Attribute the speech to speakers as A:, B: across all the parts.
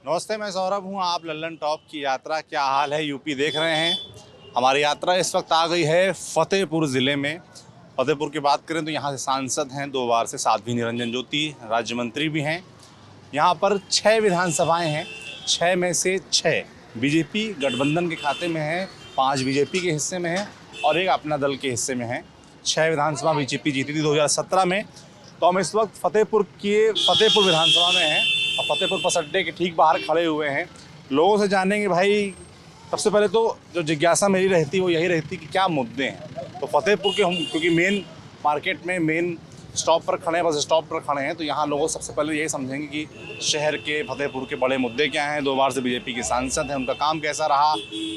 A: नमस्ते, मैं सौरभ हूं। आप लल्लन टॉप की यात्रा क्या हाल है यूपी देख रहे हैं। हमारी यात्रा इस वक्त आ गई है फतेहपुर ज़िले में। फतेहपुर की बात करें तो यहाँ से सांसद हैं 2 बार से साध्वी निरंजन ज्योति, राज्य मंत्री भी हैं। यहाँ पर 6 विधानसभाएं हैं, 6 में से 6 बीजेपी गठबंधन के खाते में है, 5 बीजेपी के हिस्से में है और 1 अपना दल के हिस्से में है। 6 विधानसभा बीजेपी जीती थी 2017 में। तो हम इस वक्त फतेहपुर विधानसभा में हैं और फतेहपुर बस अड्डे के ठीक बाहर खड़े हुए हैं। लोगों से जानेंगे भाई, सबसे पहले तो जो जिज्ञासा मेरी रहती वो यही रहती कि क्या मुद्दे हैं। तो फतेहपुर के हम क्योंकि मेन मार्केट में मेन स्टॉप पर खड़े हैं, बस स्टॉप पर खड़े हैं, तो यहाँ लोगों सबसे पहले यही समझेंगे कि शहर के फतेहपुर के बड़े मुद्दे क्या हैं। 2 बार से बीजेपी के सांसद हैं, उनका काम कैसा रहा,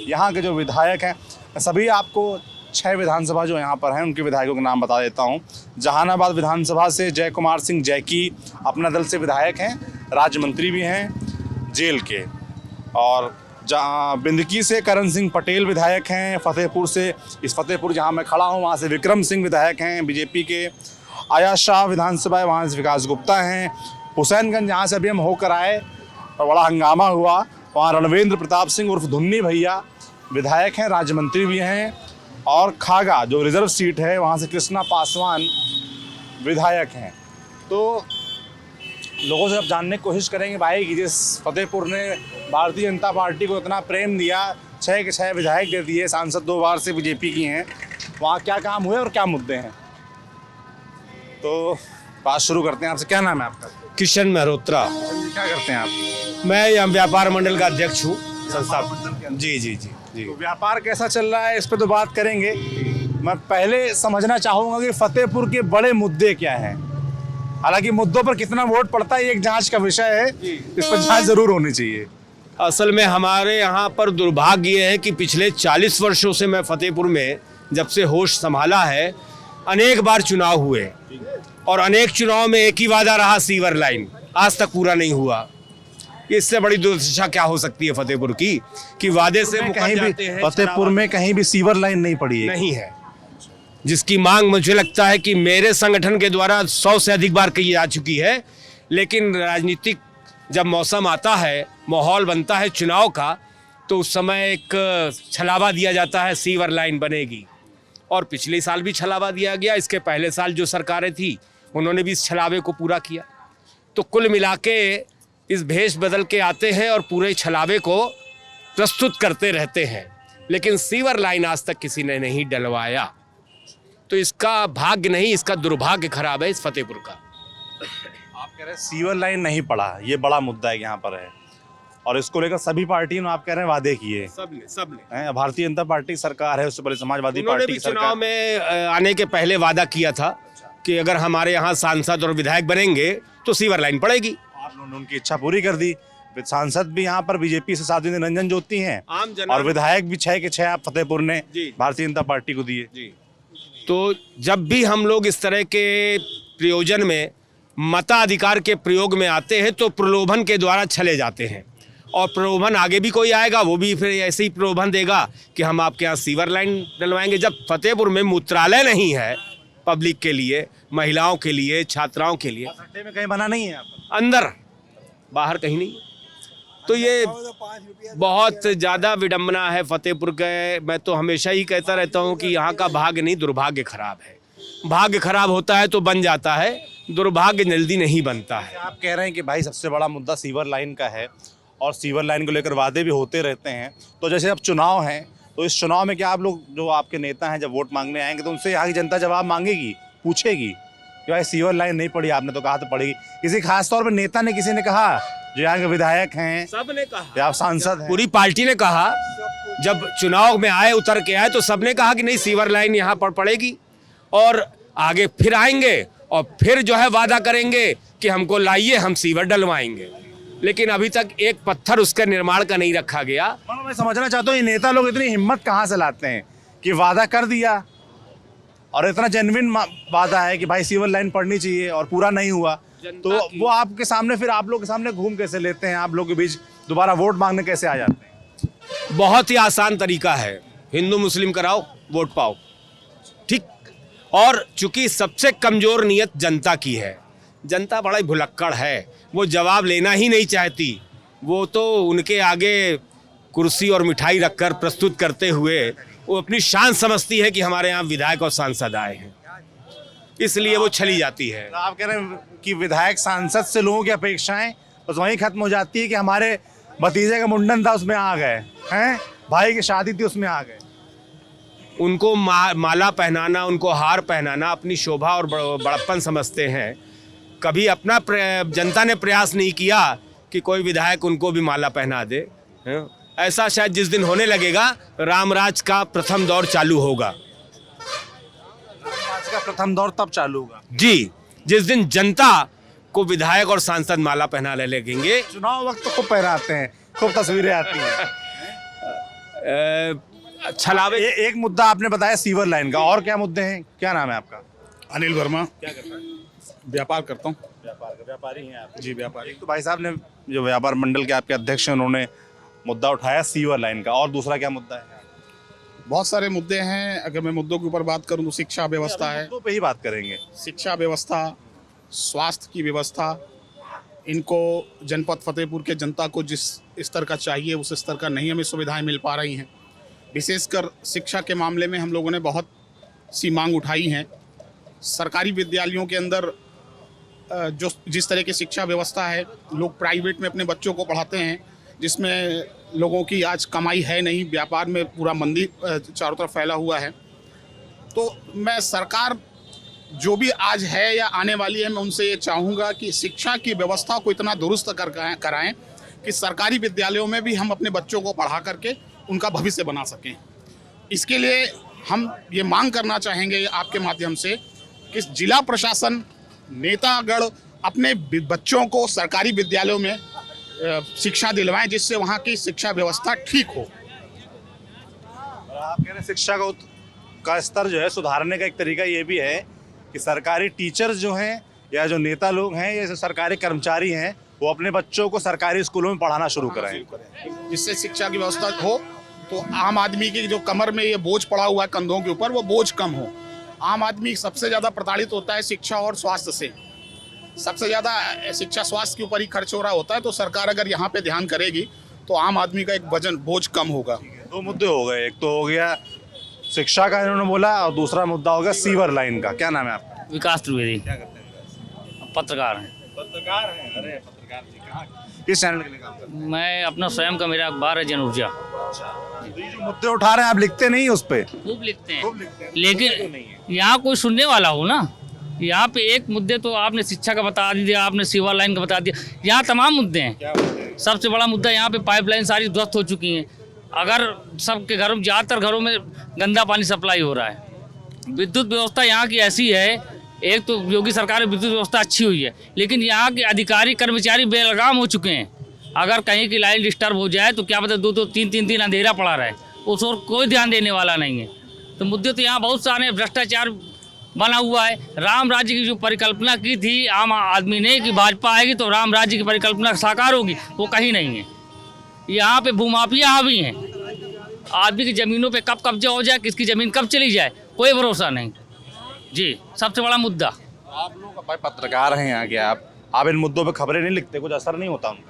A: यहाँ के जो विधायक हैं। सभी आपको 6 विधानसभा जो यहाँ पर हैं उनके विधायकों के नाम बता देता हूँ। जहानाबाद विधानसभा से जय कुमार सिंह जैकी अपना दल से विधायक हैं, राज्य मंत्री भी हैं जेल के। और जहाँ बिंदकी से करण सिंह पटेल विधायक हैं। फतेहपुर से, इस फतेहपुर जहाँ मैं खड़ा हूँ वहाँ से विक्रम सिंह विधायक हैं बीजेपी के। आया शाह विधानसभा है, वहाँ से विकास गुप्ता हैं। हुसैनगंज जहाँ से अभी हम होकर आए और बड़ा हंगामा हुआ, वहाँ रणवेंद्र प्रताप सिंह उर्फ धुन्नी भैया विधायक हैं, राज्य मंत्री भी हैं। और खागा जो रिजर्व सीट है वहाँ से कृष्णा पासवान विधायक हैं। तो लोगों से अब जानने की कोशिश करेंगे भाई कि जिस फतेहपुर ने भारतीय जनता पार्टी को इतना प्रेम दिया, 6 के 6 विधायक दे दिए, सांसद 2 बार से बीजेपी की हैं, वहाँ क्या काम हुए और क्या मुद्दे हैं। तो बात शुरू करते हैं। आपसे क्या नाम है आपका?
B: किशन मेहरोत्रा।
A: क्या करते हैं आप?
B: मैं यहाँ व्यापार मंडल का अध्यक्ष हूँ संस्था। जी जी जी जी।
A: तो व्यापार कैसा चल रहा है इस पर तो बात करेंगे। मैं पहले समझना चाहूँगा कि फतेहपुर के बड़े मुद्दे क्या हैं। हालांकि मुद्दों पर कितना वोट पड़ता है ये एक जांच का विषय है, इस पर जांच जरूर होनी चाहिए।
B: असल में हमारे यहाँ पर दुर्भाग्य ये है कि पिछले 40 वर्षों से मैं फतेहपुर में जब से होश संभाला है, अनेक बार चुनाव हुए और अनेक चुनाव में एक ही वादा रहा, सीवर लाइन, आज तक पूरा नहीं हुआ। इससे बड़ी दुर्दशा क्या हो सकती है फतेहपुर की कि वादे से
A: कहीं भी फतेहपुर में कहीं भी सीवर लाइन नहीं पड़ी है।
B: नहीं है, जिसकी मांग मुझे लगता है कि मेरे संगठन के द्वारा 100 से अधिक बार की जा चुकी है। लेकिन राजनीतिक जब मौसम आता है, माहौल बनता है चुनाव का, तो उस समय एक छलावा दिया जाता है सीवर लाइन बनेगी। और पिछले साल भी छलावा दिया गया, इसके पहले साल जो सरकारें थी उन्होंने भी इस छलावे को पूरा किया। तो कुल मिला के इस भेष बदल के आते हैं और पूरे छलावे को प्रस्तुत करते रहते हैं, लेकिन सीवर लाइन आज तक किसी ने नहीं डलवाया। तो इसका भाग्य नहीं, इसका दुर्भाग्य खराब है इस फतेहपुर का।
A: आप कह रहे हैं सीवर लाइन नहीं पड़ा, ये बड़ा मुद्दा है यहाँ पर है, और इसको लेकर सभी पार्टियों ने आप कह रहे हैं वादे किए। सबने भारतीय जनता पार्टी सरकार है, उससे पहले समाजवादी पार्टी की सरकार।
B: चुनाव में आने के पहले वादा किया था कि अगर हमारे यहाँ सांसद और विधायक बनेंगे तो सीवर लाइन पड़ेगी।
A: आपने उनकी इच्छा पूरी कर दी। सांसद भी यहाँ पर बीजेपी से साध्वी निरंजन ज्योति हैं और विधायक भी 6 के 6 आप फतेहपुर ने भारतीय जनता पार्टी को दिए।
B: तो जब भी हम लोग इस तरह के प्रयोजन में, मताधिकार के प्रयोग में आते हैं तो प्रलोभन के द्वारा चले जाते हैं। और प्रलोभन आगे भी कोई आएगा, वो भी फिर ऐसे ही प्रलोभन देगा कि हम आपके यहाँ सीवर लाइन डलवाएंगे। जब फतेहपुर में मूत्रालय नहीं है पब्लिक के लिए, महिलाओं के लिए, छात्राओं के लिए,
A: अड्डे में कहीं बना नहीं है,
B: अंदर बाहर कहीं नहीं, तो ये बहुत ज़्यादा विडंबना है फतेहपुर के। मैं तो हमेशा ही कहता रहता हूँ कि यहाँ का भाग्य नहीं, दुर्भाग्य खराब है। भाग्य खराब होता है तो बन जाता है, दुर्भाग्य जल्दी नहीं बनता है।
A: आप कह रहे हैं कि भाई सबसे बड़ा मुद्दा सीवर लाइन का है और सीवर लाइन को लेकर वादे भी होते रहते हैं। तो जैसे अब चुनाव हैं, तो इस चुनाव में क्या आप लोग, जो आपके नेता हैं, जब वोट मांगने आएंगे तो उनसे यहाँ की जनता जवाब मांगेगी, पूछेगी कि भाई सीवर लाइन नहीं पड़ी, आपने तो कहा तो पड़ेगी। किसी खास तौर पर नेता ने, किसी ने कहा, जो यहाँ के विधायक हैं,
B: सबने कहा,
A: या सांसद हैं,
B: पूरी पार्टी ने कहा, जब चुनाव में आए, उतर के आए, तो सबने कहा कि नहीं सीवर लाइन यहाँ पर पड़ेगी। और आगे फिर आएंगे और फिर जो है वादा करेंगे कि हमको लाइए, हम सीवर डलवाएंगे। लेकिन अभी तक एक पत्थर उसके निर्माण का नहीं रखा गया।
A: मैं समझना चाहता हूँ ये नेता लोग इतनी हिम्मत कहाँ से लाते हैं कि वादा कर दिया और इतना जेन्युइन वादा है कि भाई सीवर लाइन पड़नी चाहिए और पूरा नहीं हुआ, तो वो आपके सामने, फिर आप लोग के सामने घूम कैसे लेते हैं, आप लोग के बीच दोबारा वोट मांगने कैसे आ जाते हैं?
B: बहुत ही आसान तरीका है, हिंदू मुस्लिम कराओ, वोट पाओ, ठीक। और चूंकि सबसे कमज़ोर नीयत जनता की है, जनता बड़ा ही भुलक्कड़ है, वो जवाब लेना ही नहीं चाहती। वो तो उनके आगे कुर्सी और मिठाई रखकर प्रस्तुत करते हुए वो अपनी शान समझती है कि हमारे यहाँ विधायक और सांसद आए हैं, इसलिए वो चली जाती है।
A: तो आप कह रहे हैं कि विधायक सांसद से लोगों की अपेक्षाएं बस वहीं खत्म हो जाती है कि हमारे भतीजे का मुंडन था उसमें आ गए हैं, भाई की शादी थी उसमें आ गए।
B: उनको माला पहनाना, उनको हार पहनाना अपनी शोभा और बड़प्पन समझते हैं। कभी अपना जनता ने प्रयास नहीं किया कि कोई विधायक उनको भी माला पहना दे। हैं? ऐसा शायद जिस दिन होने लगेगा रामराज का प्रथम दौर चालू होगा।
A: आज का प्रथम दौर तब चालू होगा
B: जी, जिस दिन जनता को विधायक और सांसद माला पहना लगेंगे।
A: चुनाव वक्त तो खूब पहनाते हैं, खूब तस्वीरें आती हैं।
B: छलावे
A: एक मुद्दा आपने बताया सीवर लाइन का, और क्या मुद्दे हैं? क्या नाम है आपका?
C: अनिल वर्मा।
A: क्या करता है?
C: व्यापार करता हूँ।
A: व्यापारी हैं आप?
C: जी, व्यापारी।
A: एक तो भाई साहब ने जो व्यापार मंडल के आपके अध्यक्ष हैं उन्होंने मुद्दा उठाया सीवर लाइन का, और दूसरा क्या मुद्दा है?
C: बहुत सारे मुद्दे हैं। अगर मैं मुद्दों के ऊपर बात करूँ तो शिक्षा व्यवस्था है,
A: मुद्दों पे ही बात करेंगे।
C: शिक्षा व्यवस्था, स्वास्थ्य की व्यवस्था, इनको जनपद फतेहपुर के जनता को जिस स्तर का चाहिए उस स्तर का नहीं हमें सुविधाएं मिल पा रही हैं। विशेषकर शिक्षा के मामले में हम लोगों ने बहुत सी मांग उठाई हैं। सरकारी विद्यालयों के अंदर जो जिस तरह की शिक्षा व्यवस्था है, लोग प्राइवेट में अपने बच्चों को पढ़ाते हैं, जिसमें लोगों की आज कमाई है नहीं, व्यापार में पूरा मंदी चारों तरफ फैला हुआ है। तो मैं सरकार जो भी आज है या आने वाली है, मैं उनसे ये चाहूँगा कि शिक्षा की व्यवस्था को इतना दुरुस्त कराएं कि सरकारी विद्यालयों में भी हम अपने बच्चों को पढ़ा करके उनका भविष्य बना सकें। इसके लिए हम ये मांग करना चाहेंगे आपके माध्यम से कि जिला प्रशासन, नेतागण अपने बच्चों को सरकारी विद्यालयों में शिक्षा दिलवाएं, जिससे वहाँ की शिक्षा व्यवस्था ठीक हो।
A: आप कह रहे हैं शिक्षा का स्तर जो है सुधारने का एक तरीका ये भी है कि सरकारी टीचर्स जो हैं या जो नेता लोग हैं या जो सरकारी कर्मचारी हैं वो अपने बच्चों को सरकारी स्कूलों में पढ़ाना शुरू कराएं,
C: जिससे शिक्षा की व्यवस्था हो, तो आम आदमी की जो कमर में ये बोझ पड़ा हुआ है कंधों के ऊपर, वो बोझ कम हो। आम आदमी सबसे ज़्यादा प्रताड़ित होता है शिक्षा और स्वास्थ्य से। सबसे ज़्यादा शिक्षा स्वास्थ्य के ऊपर ही खर्च हो रहा होता है। तो सरकार अगर यहाँ पे ध्यान करेगी तो आम आदमी का एक वजन बोझ कम होगा।
A: दो मुद्दे हो गए, एक तो हो गया शिक्षा का इन्होंने बोला और दूसरा मुद्दा हो गया सीवर लाइन का। क्या नाम है आपका?
D: विकास त्रिवेदी।
A: क्या करते हैं?
D: पत्रकार हैं।
A: पत्रकार हैं? अरे पत्रकार जी, कहाँ किस चैनल के लिए काम करते हैं?
D: मैं अपना स्वयं का मेरा अखबार है जन ऊर्जा।
A: तो ये जो मुद्दे उठा रहे हैं आप लिखते नहीं उस पे?
D: खूब लिखते
A: खूब लिखते
D: हैं,
A: हैं। नहीं
D: लेकिन
A: है।
D: यहाँ कोई सुनने वाला हो ना। यहाँ पे एक मुद्दे तो आपने शिक्षा का बता दिया, आपने सीवर लाइन का बता दिया, यहाँ तमाम मुद्दे हैं।
A: क्या मुद्दे हैं?
D: सबसे बड़ा मुद्दा यहाँ पे पाइपलाइन सारी ध्वस्त हो चुकी हैं। अगर सबके घरों में, ज़्यादातर घरों में गंदा पानी सप्लाई हो रहा है। विद्युत व्यवस्था यहाँ की ऐसी है, एक तो योगी सरकार में विद्युत व्यवस्था अच्छी हुई है, लेकिन यहाँ के अधिकारी कर्मचारी बेलगाम हो चुके हैं। अगर कहीं की लाइन डिस्टर्ब हो जाए तो क्या पता 2-2, 3-3 दिन अंधेरा पड़ा रहे, उस और कोई ध्यान देने वाला नहीं है। तो मुद्दे तो यहाँ बहुत सारे, भ्रष्टाचार बना हुआ है। राम राज्य की जो परिकल्पना की थी आम आदमी ने कि भाजपा आएगी तो राम राज्य की परिकल्पना साकार होगी, वो कहीं नहीं है। यहाँ पे भूमाफिया हावी हैं। आदमी की ज़मीनों पे कब कब्जा हो जाए, किसकी ज़मीन कब चली जाए, कोई भरोसा नहीं। जी, सबसे बड़ा मुद्दा।
A: आप लोग भाई पत्रकार हैं यहाँ के, आप इन मुद्दों पे खबरें नहीं लिखते, कुछ असर नहीं होता उनका?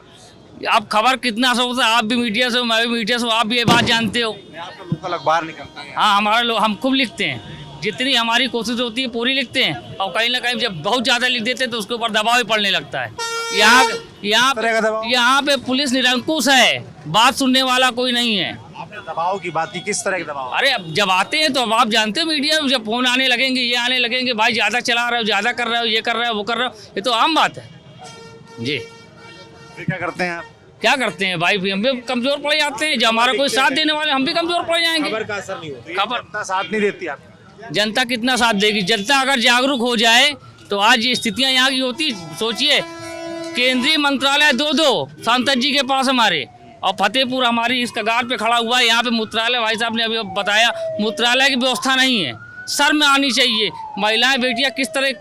D: आप खबर कितना असर होता है, आप भी मीडिया से हो, मैं भी मीडिया से हूँ, आप भी ये बात जानते हो।
A: आपका लोकल अखबार निकलता है?
D: हाँ, हमारे लोग, हम खूब लिखते हैं, जितनी हमारी कोशिश होती है पूरी लिखते हैं। और कहीं ना कहीं जब बहुत ज़्यादा लिख देते हैं तो उसके ऊपर दबाव ही पड़ने लगता है। यहाँ पे पुलिस निरंकुश है, बात सुनने वाला कोई नहीं है।
A: आपने दबाव की बात की, किस तरह के दबाव?
D: अरे अब जब आते हैं तो अब आप जानते हो मीडिया में जब फोन आने लगेंगे, ये आने लगेंगे, भाई ज़्यादा चला रहे हो, ज़्यादा कर रहे हो, ये कर रहे हो, वो कर रहे हो, ये तो आम बात है। जी,
A: फिर क्या करते हैं आप?
D: क्या करते हैं भाई, हम भी कमज़ोर पड़ जाते हैं। जब हमारा कोई साथ देने वाले, हम भी कमज़ोर पड़ जाएंगे।
B: खबर का असर नहीं होता।
D: खबर,
A: जनता साथ नहीं देती आपका?
D: जनता कितना साथ देगी? जनता अगर जागरूक हो जाए तो आज ये स्थितियाँ यहाँ की होती। सोचिए, केंद्रीय मंत्रालय 2 सांसद जी के पास हमारे, और फतेहपुर हमारी इस कगार पे खड़ा हुआ है। यहाँ पे मूत्रालय, भाई साहब ने अभी बताया, मूत्रालय की व्यवस्था नहीं है। शर्म में आनी चाहिए। महिलाएं बेटियां किस तरह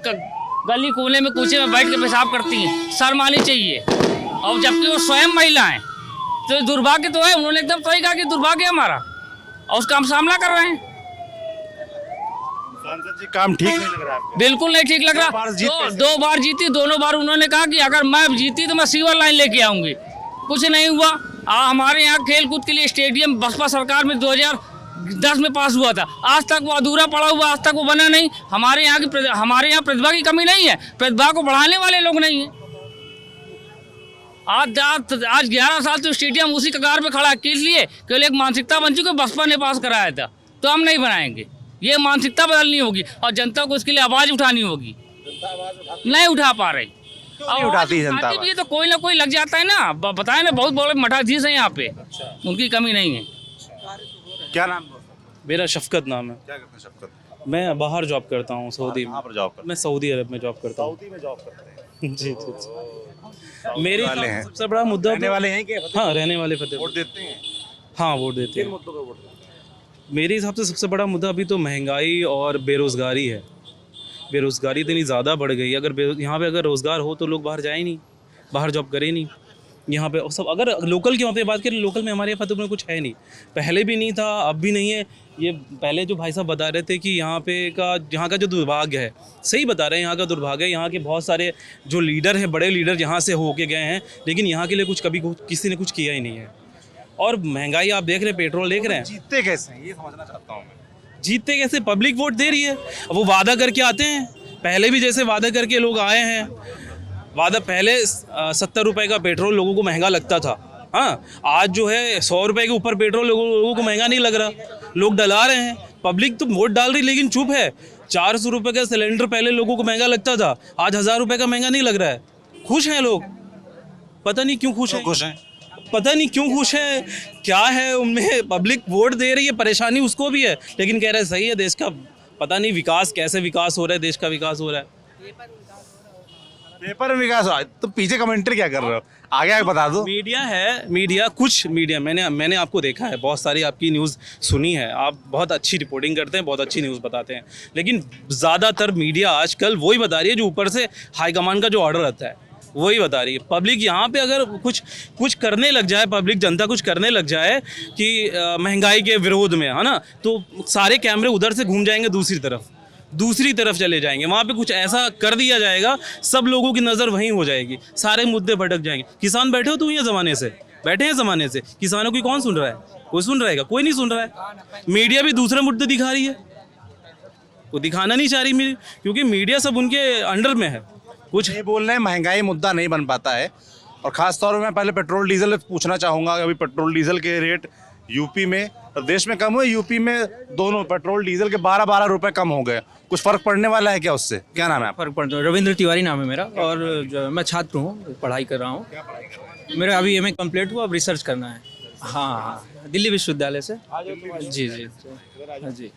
D: गली कोने में कूचे में बैठ के पेशाब करती हैं, शर्म आनी चाहिए। और जबकि वो स्वयं महिलाएं, तो दुर्भाग्य तो है। उन्होंने एकदम सही कहा कि दुर्भाग्य हमारा, और उसका हम सामना कर रहे हैं।
A: सांसद जी काम ठीक नहीं लग रहा है आपको?
D: बिल्कुल नहीं ठीक लग रहा। दो बार जीती, दोनों बार उन्होंने कहा कि अगर मैं जीती तो मैं सीवर लाइन लेके आऊंगी, कुछ नहीं हुआ। हमारे यहाँ खेल कूद के लिए स्टेडियम बसपा सरकार में 2010 में पास हुआ था, आज तक वो अधूरा पड़ा हुआ, आज तक वो बना नहीं। हमारे यहाँ प्रतिभा की कमी नहीं है, प्रतिभा को बढ़ाने वाले लोग नहीं है। आज 11 साल तो स्टेडियम उसी कगार पे खड़ा, किस लिए? केवल एक मानसिकता बन चुकी, बसपा ने पास कराया था, तो हम नहीं बनाएंगे। ये मानसिकता बदलनी होगी और जनता को इसके लिए आवाज उठानी होगी। नहीं उठा पा रही,
A: नहीं उठाती है जनता
D: भी, तो कोई ना कोई लग जाता है ना। बताए ना, बहुत बड़े मठाधीश हैं यहाँ पे, उनकी कमी नहीं है।
A: क्या नाम?
E: मेरा शफकत नाम है।
A: क्या करते हैं शफकत?
E: मैं बाहर जॉब करता हूँ, सऊदी में।
A: कहाँ पर जॉब करते
E: मैं सऊदी अरब में जॉब करता हूँ।
A: सऊदी में जॉब करते हैं?
E: जी जी जी। मेरे
A: वाले हैं।
E: सबसे बड़ा मुद्दा
A: रहने वाले हैं कि
E: हाँ, रहने वाले फतेह।
A: वोट देते हैं?
E: हाँ, वोट देते
A: किन
E: हैं।
A: मुद्दों पे वोट देते हैं?
E: मेरे हिसाब से सबसे बड़ा मुद्दा अभी तो महंगाई और बेरोज़गारी है। बेरोज़गारी इतनी ज़्यादा बढ़ गई है। यहाँ पे अगर रोज़गार हो तो लोग बाहर जाए नहीं, बाहर जॉब करें नहीं। यहाँ पे सब अगर लोकल की वहाँ पे बात करें, लोकल में हमारे फतेहपुर में कुछ है नहीं, पहले भी नहीं था, अब भी नहीं है। ये पहले जो भाई साहब बता रहे थे कि यहाँ का जो दुर्भाग्य है, सही बता रहे हैं, यहाँ का दुर्भाग्य है। यहाँ के बहुत सारे जो लीडर हैं, बड़े लीडर यहाँ से होके गए हैं, लेकिन यहाँ के लिए किसी ने कुछ किया ही नहीं है। और महंगाई आप देख रहे हैं, पेट्रोल देख रहे हैं।
A: जीतते कैसे हैं ये समझना चाहता हूँ मैं।
E: जीतते कैसे? पब्लिक वोट दे रही है। वो वादा करके आते हैं, पहले भी जैसे वादा करके लोग आए हैं। वादा पहले 70 रुपए का पेट्रोल लोगों को महंगा लगता था, हाँ, आज जो है 100 रुपए के ऊपर पेट्रोल लोगों को महंगा नहीं लग रहा। लोग डला रहे हैं, पब्लिक तो वोट डाल रही, लेकिन चुप है। 400 रुपए का सिलेंडर पहले लोगों को महंगा लगता था, आज 1000 रुपए का महंगा नहीं लग रहा है। खुश हैं लोग, पता नहीं क्यों खुश हैं।
A: खुश हैं?
E: पता नहीं क्यों खुश है, क्या है उनमें। पब्लिक वोट दे रही है, परेशानी उसको भी है, लेकिन कह रहे हैं सही है देश का। पता नहीं विकास कैसे विकास हो रहा है, देश का विकास हो रहा है।
A: पेपर में विकास हुआ तो पीछे कमेंट्री क्या कर रहे हो? आगे आगे बता दो।
E: मीडिया है, कुछ मीडिया मैंने आपको देखा है, बहुत सारी आपकी न्यूज़ सुनी है, आप बहुत अच्छी रिपोर्टिंग करते हैं, बहुत अच्छी न्यूज़ बताते हैं, लेकिन ज़्यादातर मीडिया आजकल वही बता रही है जो ऊपर से हाईकमान का जो ऑर्डर आता है वही बता रही है। पब्लिक यहाँ पे अगर कुछ करने लग जाए, पब्लिक जनता कुछ करने लग जाए कि महंगाई के विरोध में, है ना, तो सारे कैमरे उधर से घूम जाएंगे, दूसरी तरफ चले जाएंगे। वहाँ पे कुछ ऐसा कर दिया जाएगा, सब लोगों की नज़र वहीं हो जाएगी, सारे मुद्दे भटक जाएंगे। किसान बैठे हो, तो ये ज़माने से बैठे हैं, ज़माने से किसानों की कौन सुन रहा है? कोई सुन रहेगा? कोई नहीं सुन रहा है। मीडिया भी दूसरे मुद्दे दिखा रही है, वो दिखाना नहीं चाह रही, क्योंकि मीडिया सब उनके अंडर में है। कुछ
A: ये बोल रहे हैं महंगाई मुद्दा नहीं बन पाता है, और ख़ास तौर में मैं पहले पेट्रोल डीजल पूछना चाहूँगा कि अभी पेट्रोल डीजल के रेट यूपी में प्रदेश में कम हुए, यूपी में दोनों पेट्रोल डीजल के 12-12 रुपए कम हो गए। कुछ फ़र्क पड़ने वाला है क्या उससे? क्या नाम है आपका?
F: फर्क पड़ता है। रविंद्र तिवारी नाम है मेरा, और मैं छात्र हूँ, पढ़ाई कर रहा हूँ। मेरा अभी एमए कंप्लीट हुआ, अब रिसर्च करना है। हाँ, दिल्ली विश्वविद्यालय से। जी जी जी।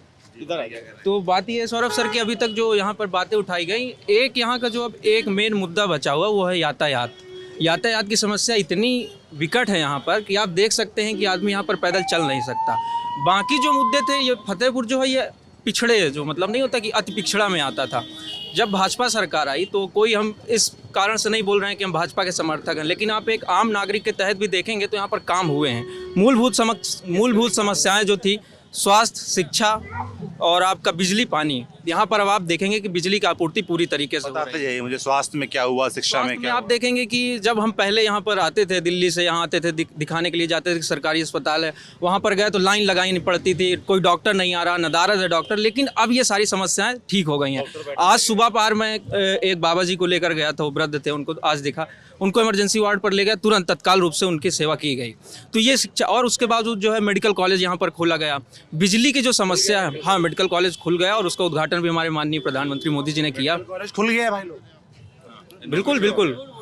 F: तो बात ये है सौरभ सर कि अभी तक जो यहाँ पर बातें उठाई गई, एक यहाँ का जो अब एक मेन मुद्दा बचा हुआ वो है यातायात की समस्या इतनी विकट है यहाँ पर कि आप देख सकते हैं कि आदमी यहाँ पर पैदल चल नहीं सकता। बाकी जो मुद्दे थे, ये फतेहपुर जो है ये पिछड़े, जो मतलब नहीं होता कि अति पिछड़ा में आता था। जब भाजपा सरकार आई तो कोई, हम इस कारण से नहीं बोल रहे हैं कि हम भाजपा के समर्थक हैं, लेकिन आप एक आम नागरिक के तहत भी देखेंगे तो यहाँ पर काम हुए हैं। मूलभूत समस्याएं जो थी, स्वास्थ्य, शिक्षा और आपका बिजली, पानी, यहाँ पर अब आप देखेंगे कि बिजली की आपूर्ति पूरी तरीके से हो रही है।
A: बताते जाइए मुझे, स्वास्थ्य में क्या हुआ, शिक्षा में क्या
F: आप
A: हुआ?
F: देखेंगे कि जब हम पहले यहाँ पर आते थे, दिल्ली से यहाँ आते थे, दिखाने के लिए जाते थे, सरकारी अस्पताल है, वहाँ पर गए तो लाइन लगानी पड़ती थी, कोई डॉक्टर नहीं आ रहा, नदारद है डॉक्टर। लेकिन अब ये सारी समस्याएं ठीक हो गई हैं। आज सुबह पार मैं एक बाबा जी को लेकर गया था, वो वृद्ध थे, उनको आज दिखा, उनको इमरजेंसी वार्ड पर ले गया, तुरंत तत्काल रूप से उनकी सेवा की गई। तो ये शिक्षा, और उसके बावजूद जो है मेडिकल कॉलेज यहाँ पर खोला गया। बिजली की जो समस्या है, हाँ, मेडिकल कॉलेज खुल गया और उसका उद्घाटन भी हमारे माननीय प्रधानमंत्री मोदी जी ने किया।
A: कॉलेज खुल गया है भाई लोग?
F: बिल्कुल,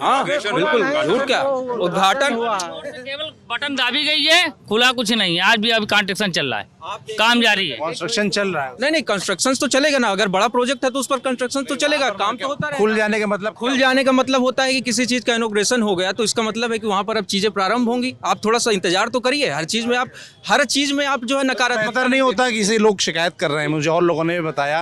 F: हाँ, बिल्कुल, झूठ क्या, उद्घाटन
D: केवल बटन दाबी गई है, खुला कुछ नहीं है। आज भी अभी कंस्ट्रक्शन चल रहा है, काम जारी है।
A: कंस्ट्रक्शन चल रहा है?
F: नहीं, कंस्ट्रक्शन तो चलेगा ना, अगर बड़ा प्रोजेक्ट है तो उस पर कंस्ट्रक्शन तो चलेगा, काम तो होता है।
A: खुल जाने का मतलब?
F: खुल जाने का मतलब होता है कि किसी चीज़ का इनॉग्रेशन हो गया तो इसका मतलब है कि वहाँ पर अब चीज़ें प्रारंभ होंगी। आप थोड़ा सा इंतजार तो करिए। हर चीज़ में आप जो है नकारात्मक
A: बेहतर नहीं होता? किसी लोग शिकायत कर रहे हैं, मुझे और लोगों ने भी बताया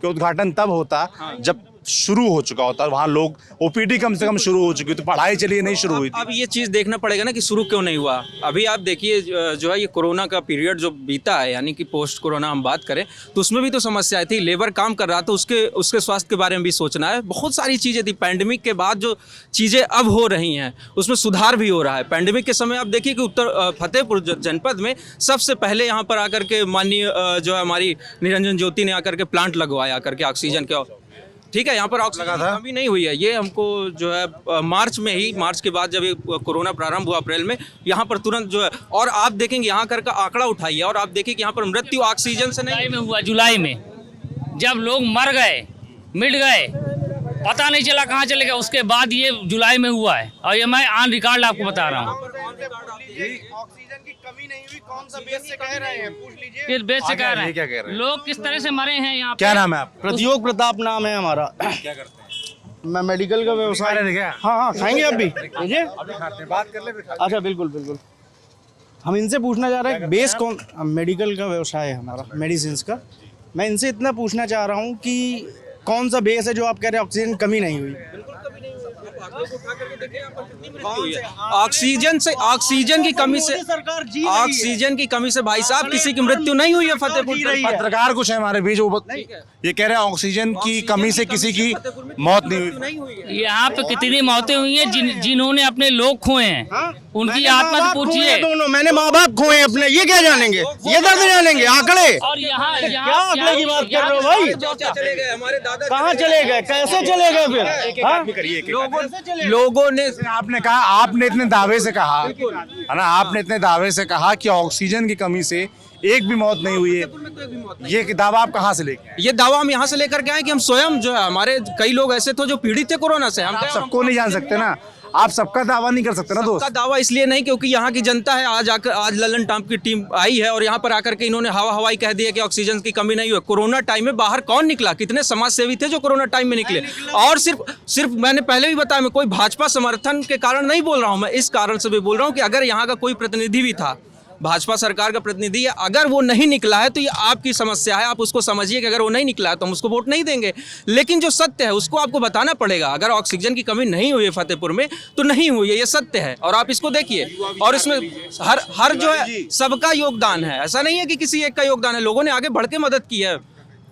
A: कि उद्घाटन तब होता जब शुरू हो चुका होता, वहाँ लोग ओपीडी कम से कम शुरू हो चुकी, तो पढ़ाई चलिए नहीं शुरू हुई थी।
F: अब ये चीज़ देखना पड़ेगा ना कि शुरू क्यों नहीं हुआ। अभी आप देखिए जो है ये कोरोना का पीरियड जो बीता है, यानी कि पोस्ट कोरोना हम बात करें तो उसमें भी तो समस्याएं थी। लेबर काम कर रहा था, उसके स्वास्थ्य के बारे में भी सोचना है, बहुत सारी चीज़ें थी। पैंडेमिक के बाद जो चीज़ें अब हो रही हैं उसमें सुधार भी हो रहा है। पैंडेमिक के समय आप देखिए कि उत्तर फतेहपुर जनपद में सबसे पहले यहाँ पर आकर के माननीय जो है हमारी निरंजन ज्योति ने आकर के प्लांट लगवाया आकर के ऑक्सीजन का, ठीक है। यहाँ पर ऑक्सीजन की कमी नहीं हुई है। ये हमको जो है मार्च के बाद जब ये कोरोना प्रारंभ हुआ अप्रैल में, यहाँ पर तुरंत जो है, और आप देखेंगे यहाँ कर का आंकड़ा उठाइए और आप देखिए कि यहाँ पर मृत्यु ऑक्सीजन से नहीं
D: जुलाई में हुआ। जुलाई में जब लोग मर गए, मिट गए, पता नहीं चला कहाँ चले गए, उसके बाद ये जुलाई में हुआ है। और ये मैं ऑन रिकॉर्ड आपको बता रहा हूँ।
G: ऑक्सीजन की कमी नहीं हुई, कौन सा बेस से कह रहे हैं, पूछ लीजिए।
D: किस बेस से कह रहे
A: क्या कह रहे
D: हैं?
A: हैं?
D: लोग किस तरह से मरे हैं यहाँ पे?
A: क्या नाम है आप?
G: प्रतियोग प्रताप नाम है हमारा।
A: क्या करते हैं?
G: मैं मेडिकल का व्यवसाय।
A: खा रहे थे क्या?
G: हाँ, खाएंगे आप भी लीजिए।
A: बात कर ले फिर।
G: अच्छा, बिल्कुल। हम इनसे पूछना चाह रहे हैं बेस कौन, मेडिकल का व्यवसाय है हमारा, मेडिसिन का। मैं इनसे इतना पूछना चाह रहा हूँ कि कौन सा बेस है जो आप कह रहे हैं ऑक्सीजन कमी नहीं हुई?
F: ऑक्सीजन की कमी से,
G: सरकार जी
F: ऑक्सीजन की कमी से भाई साहब किसी की मृत्यु नहीं हुई है फतेहपुर में।
A: पत्रकार कुछ है हमारे बीच, वो ये कह रहे हैं ऑक्सीजन की कमी से किसी की मौत नहीं हुई।
D: यहाँ पे कितनी मौतें हुई हैं जिन्होंने अपने लोग खोए हैं, उनकी आत्मा से पूछिए।
G: दोनों मैंने माँ बाप खोए अपने, ये क्या जानेंगे, ये दर्द जानेंगे आंकड़े।
D: और यहाँ
G: क्या आंकड़े की बात कर रहे हो भाई?
F: चले गए हमारे दादा,
G: कहाँ चले गए, कैसे चले गए फिर? हाँ?
F: लोगों ने,
A: आपने कहा, आपने इतने दावे से कहा है ना, आपने इतने दावे से कहा कि ऑक्सीजन की कमी से एक भी मौत नहीं हुई है। ये दावा आप कहाँ से लेके आए?
F: ये दावा हम यहाँ से लेकर के आए कि हम स्वयं जो है, हमारे कई लोग ऐसे थे जो पीड़ित थे कोरोना से। हम
A: आप सबको नहीं जान सकते ना, आप सबका दावा नहीं कर सकते ना दोस्त।
F: का दावा इसलिए नहीं क्योंकि यहाँ की जनता है। आज ललन टॉप की टीम आई है और यहाँ पर आकर के इन्होंने हवाई कह दिया कि ऑक्सीजन की कमी नहीं हुई। कोरोना टाइम में बाहर कौन निकला? कितने समाज सेवी थे जो कोरोना टाइम में निकले? और सिर्फ मैंने पहले भी बताया, मैं कोई भाजपा समर्थन के कारण नहीं बोल रहा हूँ, मैं इस कारण से भी बोल रहा हूँ कि अगर यहाँ का कोई प्रतिनिधि भी था, भाजपा सरकार का प्रतिनिधि है, अगर वो नहीं निकला है तो ये आपकी समस्या है, आप उसको समझिए कि अगर वो नहीं निकला है तो हम उसको वोट नहीं देंगे। लेकिन जो सत्य है उसको आपको बताना पड़ेगा। अगर ऑक्सीजन की कमी नहीं हुई है फतेहपुर में तो नहीं हुई है, ये सत्य है। और आप इसको देखिए, और इसमें हर जो है सबका योगदान है, ऐसा नहीं है कि किसी एक का योगदान है। लोगों ने आगे बढ़ के मदद की है।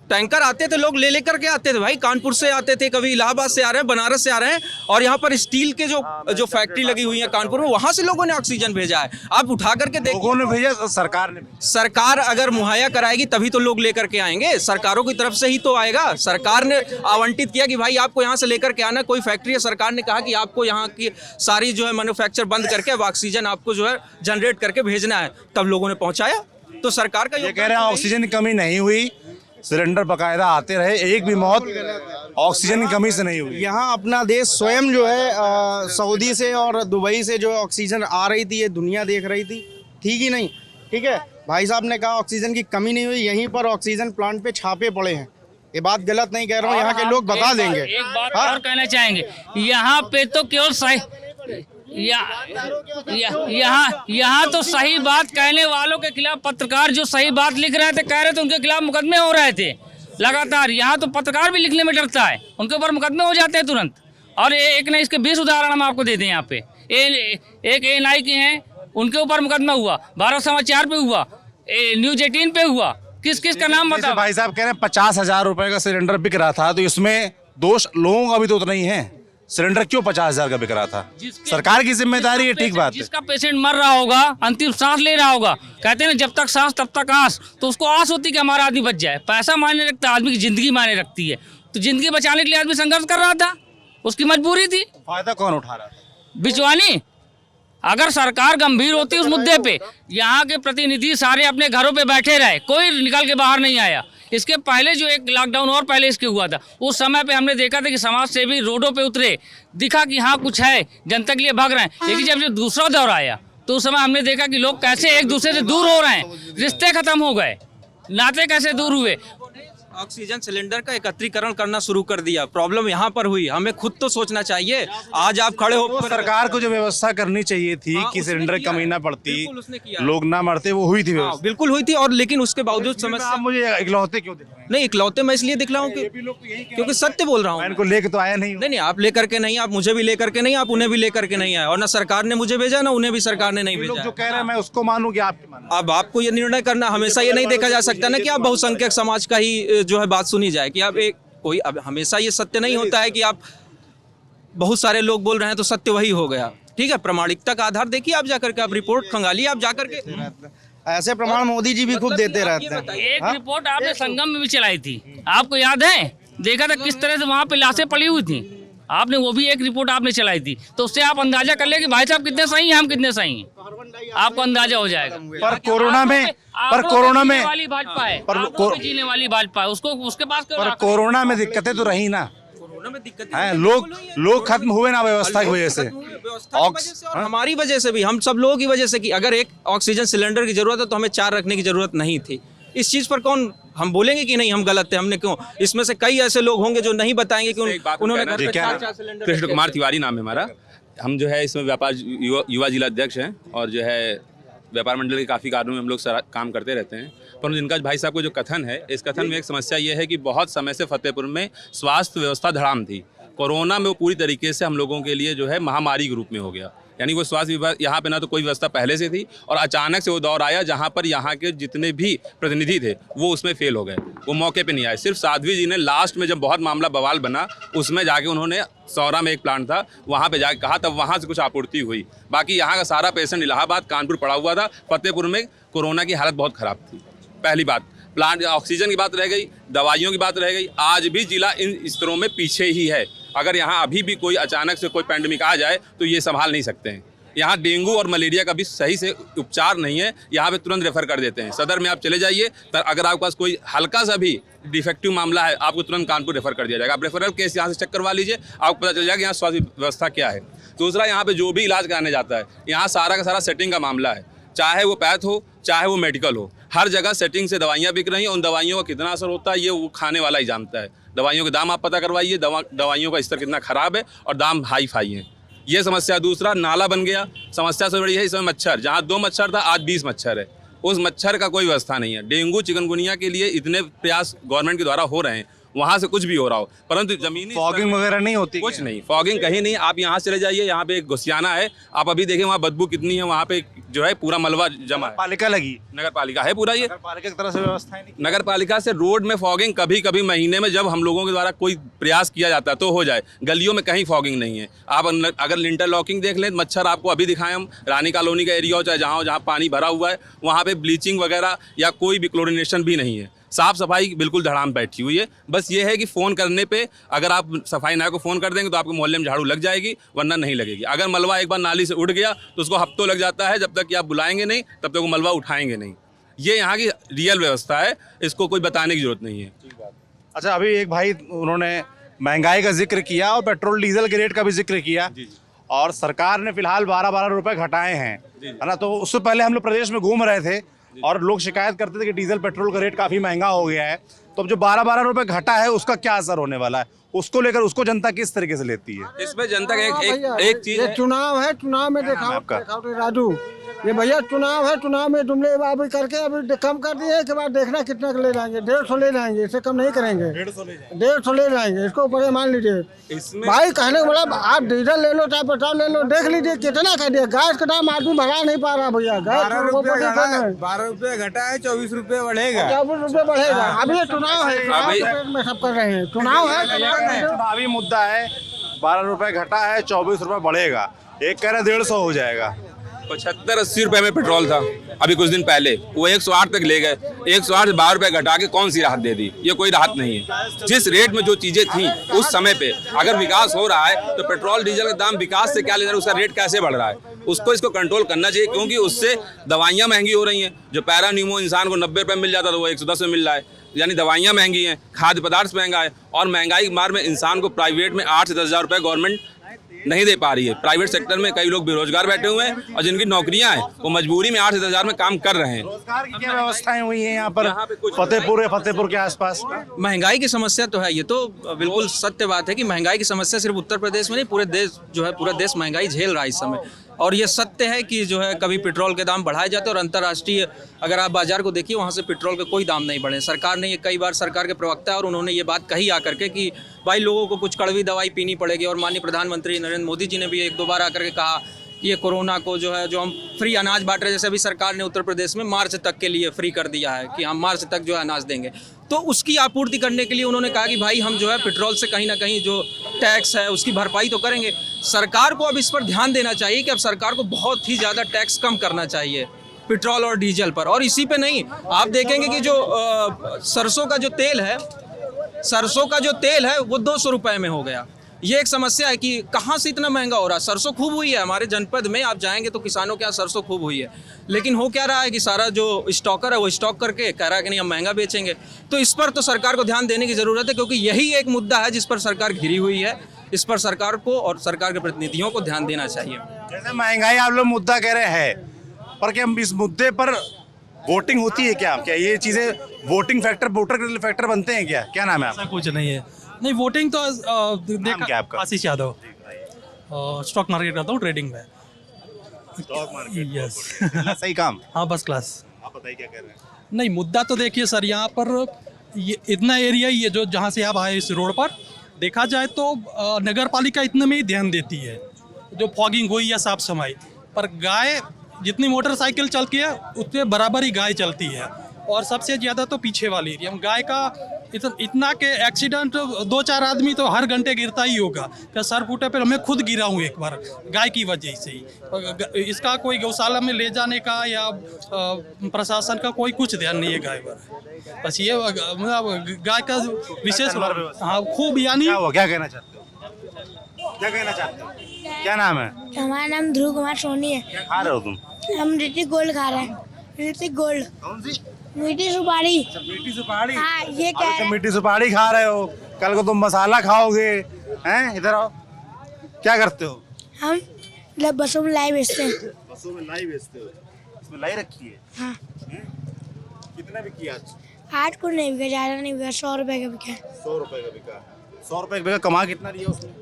F: टैंकर आते थे, लोग लेकर के आते थे भाई, कानपुर से आते थे, कभी इलाहाबाद से आ रहे हैं, बनारस से आ रहे हैं। और यहाँ पर स्टील के जो फैक्ट्री लगी हुई है कानपुर में, वहां से लोगों ने ऑक्सीजन भेजा है। आप उठा करके देखिए,
A: लोगों ने भेजा, सरकार ने भेजा।
F: सरकार अगर मुहैया कराएगी तभी तो लोग लेकर के आएंगे। सरकारों की तरफ से ही तो आएगा। सरकार ने आवंटित किया कि भाई आपको यहाँ से लेकर के आना, कोई फैक्ट्री है, सरकार ने कहा कि आपको यहाँ की सारी जो है मैन्युफैक्चर बंद करके अब ऑक्सीजन आपको जो है जनरेट करके भेजना है, तब लोगों ने पहुंचाया। तो सरकार का
A: ये कह रहे हैं ऑक्सीजन की कमी नहीं हुई, सिलेंडर बकायदा आते रहे, एक भी मौत ऑक्सीजन की कमी से नहीं हुई।
G: यहाँ अपना देश स्वयं जो है सऊदी से और दुबई से जो है ऑक्सीजन आ रही थी, ये दुनिया देख रही थी, ठीक ही नहीं? ठीक है, भाई साहब ने कहा ऑक्सीजन की कमी नहीं हुई, यहीं पर ऑक्सीजन प्लांट पे छापे पड़े हैं। ये बात गलत नहीं कह रहा हूँ, यहाँ के लोग बता देंगे।
D: एक बात और कहना चाहेंगे, यहाँ पे तो केवल सही यहाँ तो सही बात कहने वालों के खिलाफ पत्रकार जो सही बात लिख रहे थे, कह रहे थे, उनके खिलाफ मुकदमे हो रहे थे लगातार। यहाँ तो पत्रकार भी लिखने में डरता है, उनके ऊपर मुकदमे हो जाते हैं तुरंत। और एक नहीं, इसके 20 उदाहरण हम आपको देते हैं। यहाँ पे एक ANI के हैं, उनके ऊपर मुकदमा हुआ, भारत समाचार पे हुआ, न्यूज 18 पे हुआ। किस किस का नाम बताओ?
A: भाई साहब कह रहे हैं 50,000 रुपए का सिलेंडर बिक रहा था, तो इसमें दोष लोगों का भी तो उतना ही है। सिलेंडर क्यों 50,000 का बिक रहा था? सरकार की जिम्मेदारी है, ठीक बात है।
D: जिसका पेशेंट मर रहा होगा, अंतिम सांस ले रहा होगा, कहते हैं ना जब तक सांस तब तक आस, तो उसको आस होती है कि हमारा आदमी बच जाए। पैसा मायने रखता है, आदमी की जिंदगी मायने रखती है। तो जिंदगी बचाने के लिए आदमी संघर्ष कर रहा था, उसकी मजबूरी थी।
A: फायदा कौन उठा रहा था?
D: बिचवानी। अगर सरकार गंभीर होती उस मुद्दे पे, यहाँ के प्रतिनिधि सारे अपने घरों पे बैठे रहे, कोई निकल के बाहर नहीं आया। इसके पहले जो एक लॉकडाउन और पहले इसके हुआ था, उस समय पे हमने देखा था कि समाज सेवी रोडों पे उतरे, दिखा कि हाँ कुछ है, जनता के लिए भाग रहे हैं। लेकिन जब दूसरा दौर आया तो उस समय हमने देखा कि लोग कैसे एक दूसरे से दूर हो रहे हैं, रिश्ते खत्म हो गए, नाते कैसे दूर हुए।
F: ऑक्सीजन सिलेंडर का एकत्रीकरण करना शुरू कर दिया। प्रॉब्लम यहाँ पर हुई, हमें खुद तो सोचना चाहिए। आज आप खड़े हो
A: तो सरकार को जो व्यवस्था करनी चाहिए थी
F: हाँ,
A: कि
F: उसने
A: सिलेंडर
F: किया
A: कमी ना
F: है।
A: पड़ती,
F: बिल्कुल उसने किया है।
A: लोग ना मरते, वो हुई थी
F: हाँ,
A: व्यवस्था।
F: बिल्कुल हुई थी, और लेकिन उसके बावजूद
A: आप
F: समस्या
A: मुझे इकलौते क्यों दिख रहे हैं?
F: नहीं, इकलौते मैं इसलिए दिख रहा हूँ क्योंकि सत्य बोल रहा हूँ।
A: मैं इनको लेके तो आया नहीं हूँ।
F: नहीं, आप लेकर के नहीं, आप मुझे भी लेकर के नहीं, आप उन्हें भी लेकर के नहीं आए, और ना सरकार ने मुझे भेजा, ना उन्हें भी सरकार ने नहीं
A: ये लोग
F: भेजा
A: जो
F: है।
A: कह रहे हैं मैं उसको मानूं कि आपके मानूं?
F: अब आपको ये निर्णय करना, हमेशा ये नहीं देखा जा सकता ना कि आप बहुसंख्यक समाज का ही जो है बात सुनी जाए, कि आप एक कोई, अब हमेशा ये सत्य नहीं होता है कि आप बहुत सारे लोग बोल रहे हैं तो सत्य वही हो गया। ठीक है, प्रामाणिकता का आधार देखिए, आप जाकर के आप रिपोर्ट खंगालिए, आप जाकर के
G: ऐसे प्रमाण मोदी जी भी खुद देते रहते हैं।
D: एक रिपोर्ट आपने संगम में भी चलाई थी, आपको याद है? देखा था किस तरह से वहाँ पे लाशें पड़ी हुई थी, आपने वो भी एक रिपोर्ट आपने चलाई थी। तो उससे आप अंदाजा कर ले कि भाई साहब कितने सही हैं, हम कितने सही हैं, आपको अंदाजा हो जाएगा।
A: पर कोरोना में
D: वाली भाजपा है, जीने वाली भाजपा है, उसको उसके पास
A: पर कोरोना में दिक्कतें तो रही ना,
F: कोरोना में दिक्कत
A: हैं? लोग खत्म हुए ना व्यवस्था की वजह से।
F: और हमारी वजह से भी, हम सब लोगों की वजह से, कि अगर एक ऑक्सीजन सिलेंडर की जरूरत है तो हमें 4 रखने की जरूरत नहीं थी। इस चीज पर कौन हम बोलेंगे कि नहीं हम गलत है, हमने क्यों? इसमें से कई ऐसे लोग होंगे जो नहीं बताएंगे कि उन्होंने घर पे 4 सिलेंडर।
H: कृष्ण कुमार तिवारी नाम है हमारा। हम जो है इसमें व्यापार युवा जिला अध्यक्ष हैं, और जो है व्यापार मंडल के काफ़ी कार्यों में हम लोग काम करते रहते हैं। पर जिनका भाई साहब को जो कथन है, इस कथन में एक समस्या ये है कि बहुत समय से फतेहपुर में स्वास्थ्य व्यवस्था धड़ाम थी। कोरोना में वो पूरी तरीके से हम लोगों के लिए जो है महामारी के रूप में हो गया। यानी वो स्वास्थ्य विभाग यहाँ पे ना तो कोई व्यवस्था पहले से थी, और अचानक से वो दौर आया जहाँ पर यहाँ के जितने भी प्रतिनिधि थे वो उसमें फेल हो गए, वो मौके पे नहीं आए। सिर्फ साध्वी जी ने लास्ट में जब बहुत मामला बवाल बना, उसमें जाके उन्होंने सौरा में एक प्लांट था वहाँ पे जाके कहा, तब वहाँ से कुछ आपूर्ति हुई। बाकी यहाँ का सारा पेशेंट इलाहाबाद, कानपुर पड़ा हुआ था। फतेहपुर में कोरोना की हालत बहुत ख़राब थी। पहली बात, प्लांट ऑक्सीजन की बात रह गई, दवाइयों की बात रह गई। आज भी जिला इन स्तरों में पीछे ही है। अगर यहाँ अभी भी कोई अचानक से कोई पैंडेमिक आ जाए तो ये संभाल नहीं सकते हैं। यहाँ डेंगू और मलेरिया का भी सही से उपचार नहीं है, यहाँ पे तुरंत रेफर कर देते हैं। सदर में आप चले जाइए, तो अगर आपके पास कोई हल्का सा भी डिफेक्टिव मामला है, आपको तुरंत कानपुर रेफर कर दिया जाएगा। आप रेफरल केस यहाँ से चेक करवा लीजिए, आपको पता चल जाएगा यहाँ स्वास्थ्य व्यवस्था क्या है। दूसरा, यहाँ पे जो भी इलाज कराने जाता है, यहाँ सारा का सारा सेटिंग का मामला है। चाहे वो पैथ हो, चाहे वो मेडिकल हो, हर जगह सेटिंग से दवाइयाँ बिक रही हैं। उन दवाइयों का कितना असर होता है ये वो खाने वाला ही जानता है। दवाइयों के दाम आप पता करवाइए, दवाइयों का स्तर कितना ख़राब है और दाम हाई फाई हैं। ये समस्या। दूसरा, नाला बन गया, समस्या से बड़ी है इसमें मच्छर। जहाँ 2 मच्छर था, आज 20 मच्छर है। उस मच्छर का कोई व्यवस्था नहीं है। डेंगू चिकनगुनिया के लिए इतने प्रयास गवर्नमेंट के द्वारा हो रहे हैं, वहाँ से कुछ भी हो रहा हो, परंतु जमीनी
A: फॉगिंग वगैरह नहीं होती,
H: कुछ नहीं, फॉगिंग कहीं नहीं। आप यहाँ चले जाइए, यहाँ पे एक घुसियाना है, आप अभी देखें वहाँ बदबू कितनी है। वहाँ पे जो है पूरा मलबा जमा है।
A: पालिका लगी,
H: नगर पालिका है पूरा, ये
A: पालिका की तरफ से व्यवस्था नहीं।
H: नगर पालिका से रोड में फॉगिंग कभी कभी महीने में जब हम लोगों के द्वारा कोई प्रयास किया जाता है तो हो जाए। गलियों में कहीं फॉगिंग नहीं है। आप अगर लिंटर लॉकिंग देख लें, मच्छर आपको अभी दिखाएं हम, रानी कॉलोनी का एरिया हो चाहे जहाँ पानी भरा हुआ है, वहाँ पे ब्लीचिंग वगैरह या कोई भी क्लोरिनेशन भी नहीं है। साफ सफाई बिल्कुल धड़ाम बैठी हुई है। बस ये है कि फ़ोन करने पे अगर आप सफाई नायक को फ़ोन कर देंगे तो आपके मोहल्ले में झाड़ू लग जाएगी, वरना नहीं लगेगी। अगर मलबा एक बार नाली से उठ गया तो उसको हफ्तों लग जाता है, जब तक कि आप बुलाएंगे नहीं तब तक वो मलबा उठाएंगे नहीं। ये यहाँ की रियल व्यवस्था है, इसको कोई बताने की जरूरत नहीं है।
A: अच्छा, अभी एक भाई उन्होंने महंगाई का जिक्र किया और पेट्रोल डीजल के रेट का भी जिक्र किया, और सरकार ने फिलहाल 12-12 रुपए घटाए हैं, है ना। तो उससे पहले हम लोग प्रदेश में घूम रहे थे और लोग शिकायत करते थे कि डीजल पेट्रोल का रेट काफ़ी महंगा हो गया है। तो अब जो 12-12 रुपए घटा है उसका क्या असर होने वाला है, उसको लेकर उसको जनता किस तरीके से लेती है?
H: इसमें जनता का एक चीज़
I: ये चुनाव है, चुनाव में दिखाओ राजू, ये भैया चुनाव है, चुनाव में जुमले अभी करके अभी कम कर दिए के बाद देखना कितना ले जाएंगे। 150 ले जाएंगे, इससे कम नहीं करेंगे। 150 ले जाएंगे, इसको ऊपर मान लीजिए। भाई कहने का मतलब आप डीजल ले लो चाहे पेट्रोल ले लो, देख लीजिए कितना कर दिया। गैस का दाम आदमी भरा नहीं पा रहा भैया। 12
J: रुपये घटा है, 24 रुपये बढ़ेगा।
I: 24 रुपये बढ़ेगा। अभी ये चुनाव है, चुनाव में सब कर रहे हैं। चुनाव है,
A: चुनावी मुद्दा है। 12 रुपए घटा है, 24 रुपए बढ़ेगा। एक कह रहे 150 हो जाएगा।
H: 75-80 रुपए में पेट्रोल था अभी कुछ दिन पहले, वो 108 तक ले गए। 108 से 12 रुपए घटा के कौन सी राहत दे दी? ये कोई राहत नहीं है। जिस रेट में जो चीजें थी उस समय पे, अगर विकास हो रहा है तो पेट्रोल डीजल का दाम विकास से क्या ले रहा है, उसका रेट कैसे बढ़ रहा है, उसको इसको कंट्रोल करना चाहिए। क्योंकि उससे दवाइयाँ महंगी हो रही हैं। जो पैरानिमो इंसान को 90 रुपये मिल जाता था वो 110 में मिल रहा है। यानी दवाइयाँ महंगी हैं, खाद्य पदार्थ महंगा है, और महंगाई की मार में इंसान को प्राइवेट में 8 से 10 हज़ार रुपये गवर्नमेंट नहीं दे पा रही है। प्राइवेट सेक्टर में कई लोग बेरोजगार बैठे हुए हैं और जिनकी नौकरियां हैं वो मजबूरी में 8 से 10 हज़ार में काम कर रहे हैं।
A: रोजगार की क्या व्यवस्थाएं हुई हैं यहाँ पर फतेहपुर के आसपास?
F: महंगाई की समस्या तो है, ये तो बिल्कुल सत्य बात है कि महंगाई की समस्या सिर्फ उत्तर प्रदेश में नहीं, पूरे देश जो है, पूरा देश महंगाई झेल रहा है इस समय। और ये सत्य है कि जो है कभी पेट्रोल के दाम बढ़ाए जाते हैं और अंतर्राष्ट्रीय अगर आप बाजार को देखिए वहाँ से पेट्रोल के कोई दाम नहीं बढ़े। सरकार ने ये कई बार, सरकार के प्रवक्ता है और उन्होंने ये बात कही आकर के कि भाई लोगों को कुछ कड़वी दवाई पीनी पड़ेगी। और माननीय प्रधानमंत्री नरेंद्र मोदी जी ने भी 1-2 बार आकर के कहा कि ये कोरोना को जो है, जो हम फ्री अनाज बांट रहे हैं, जैसे अभी सरकार ने उत्तर प्रदेश में मार्च तक के लिए फ्री कर दिया है कि हम मार्च तक जो है अनाज देंगे, तो उसकी आपूर्ति करने के लिए उन्होंने कहा कि भाई हम जो है पेट्रोल से कहीं ना कहीं जो टैक्स है उसकी भरपाई तो करेंगे। सरकार को अब इस पर ध्यान देना चाहिए कि अब सरकार को बहुत ही ज़्यादा टैक्स कम करना चाहिए पेट्रोल और डीजल पर। और इसी पे नहीं, आप देखेंगे कि जो सरसों का जो तेल है वो 200 रुपये में हो गया। ये एक समस्या है कि कहाँ से इतना महंगा हो रहा है। सरसों खूब हुई है हमारे जनपद में, आप जाएंगे तो किसानों के यहाँ सरसों खूब हुई है, लेकिन हो क्या रहा है कि सारा जो स्टॉकर है वो स्टॉक करके कह रहा है कि नहीं हम महंगा बेचेंगे। तो इस पर तो सरकार को ध्यान देने की ज़रूरत है, क्योंकि यही एक मुद्दा है जिस पर सरकार घिरी हुई है। इस पर सरकार को और सरकार के प्रतिनिधियों को ध्यान देना चाहिए।
A: जैसे महंगाई आप लोग मुद्दा कह रहे हैं, पर क्या इस मुद्दे पर वोटिंग होती है क्या? क्या ये चीज़ें वोटिंग फैक्टर, वोटर फैक्टर बनते हैं क्या? क्या नाम है आपका?
K: कुछ नहीं है, नहीं वोटिंग तो
A: नाम क्या आपका?
K: आशीष यादव, स्टॉक मार्केट करता हूँ, ट्रेडिंग में।
A: Stock market,
K: yes.
A: सही काम।
K: हाँ, फर्स्ट क्लास।
A: आप बताइए क्या कर रहे हैं?
K: नहीं, मुद्दा तो देखिए सर, यहाँ पर ये इतना एरिया ही है जो जहाँ से आप आए इस रोड पर, देखा जाए तो नगर पालिका इतने में ही ध्यान देती है, जो फॉगिंग हुई या साफ सफाई पर। गाय जितनी मोटरसाइकिल चलती है उतने बराबर ही गाय चलती है, और सबसे ज़्यादा तो पीछे वाली एरिया में गाय का इतना के एक्सीडेंट 2-4 आदमी तो हर घंटे गिरता ही होगा। क्या सर फूटे पर मैं खुद गिरा हूँ एक बार गाय की वजह से ही। इसका कोई गौशाला में ले जाने का या प्रशासन का कोई कुछ ध्यान नहीं है गाय पर। बस ये मतलब गाय का विशेष, हाँ खूब, यानी
A: क्या कहना चाहते हो? क्या कहना चाहते हो? क्या नाम है?
L: हमारा नाम ध्रुव कुमार सोनी है।
A: क्या खा रहे हो तुम?
L: हम ऋतिक गोल्ड खा रहे हैं। ऋतिक गोल्ड।
A: कौन सी?
L: मीठी सुपारी।
A: मीठी सुपारी?
L: हाँ, ये क्या है?
A: मीठी सुपारी खा रहे हो, कल को तुम मसाला खाओगे हैं? इधर आओ। क्या करते हो?
L: हम बसों में लाई बेचते हैं।
A: बसों में लाई बेचते हो? इसमें लाई रखी है?
L: हाँ।
A: कितना बिकी आज?
L: 8 को नहीं बिका, ज़्यादा नहीं बिका, 100 रुपये का बिका।
A: 100 रुपये का बिका। 100 रुपये का बिका। कमा कितना लिया उसमें?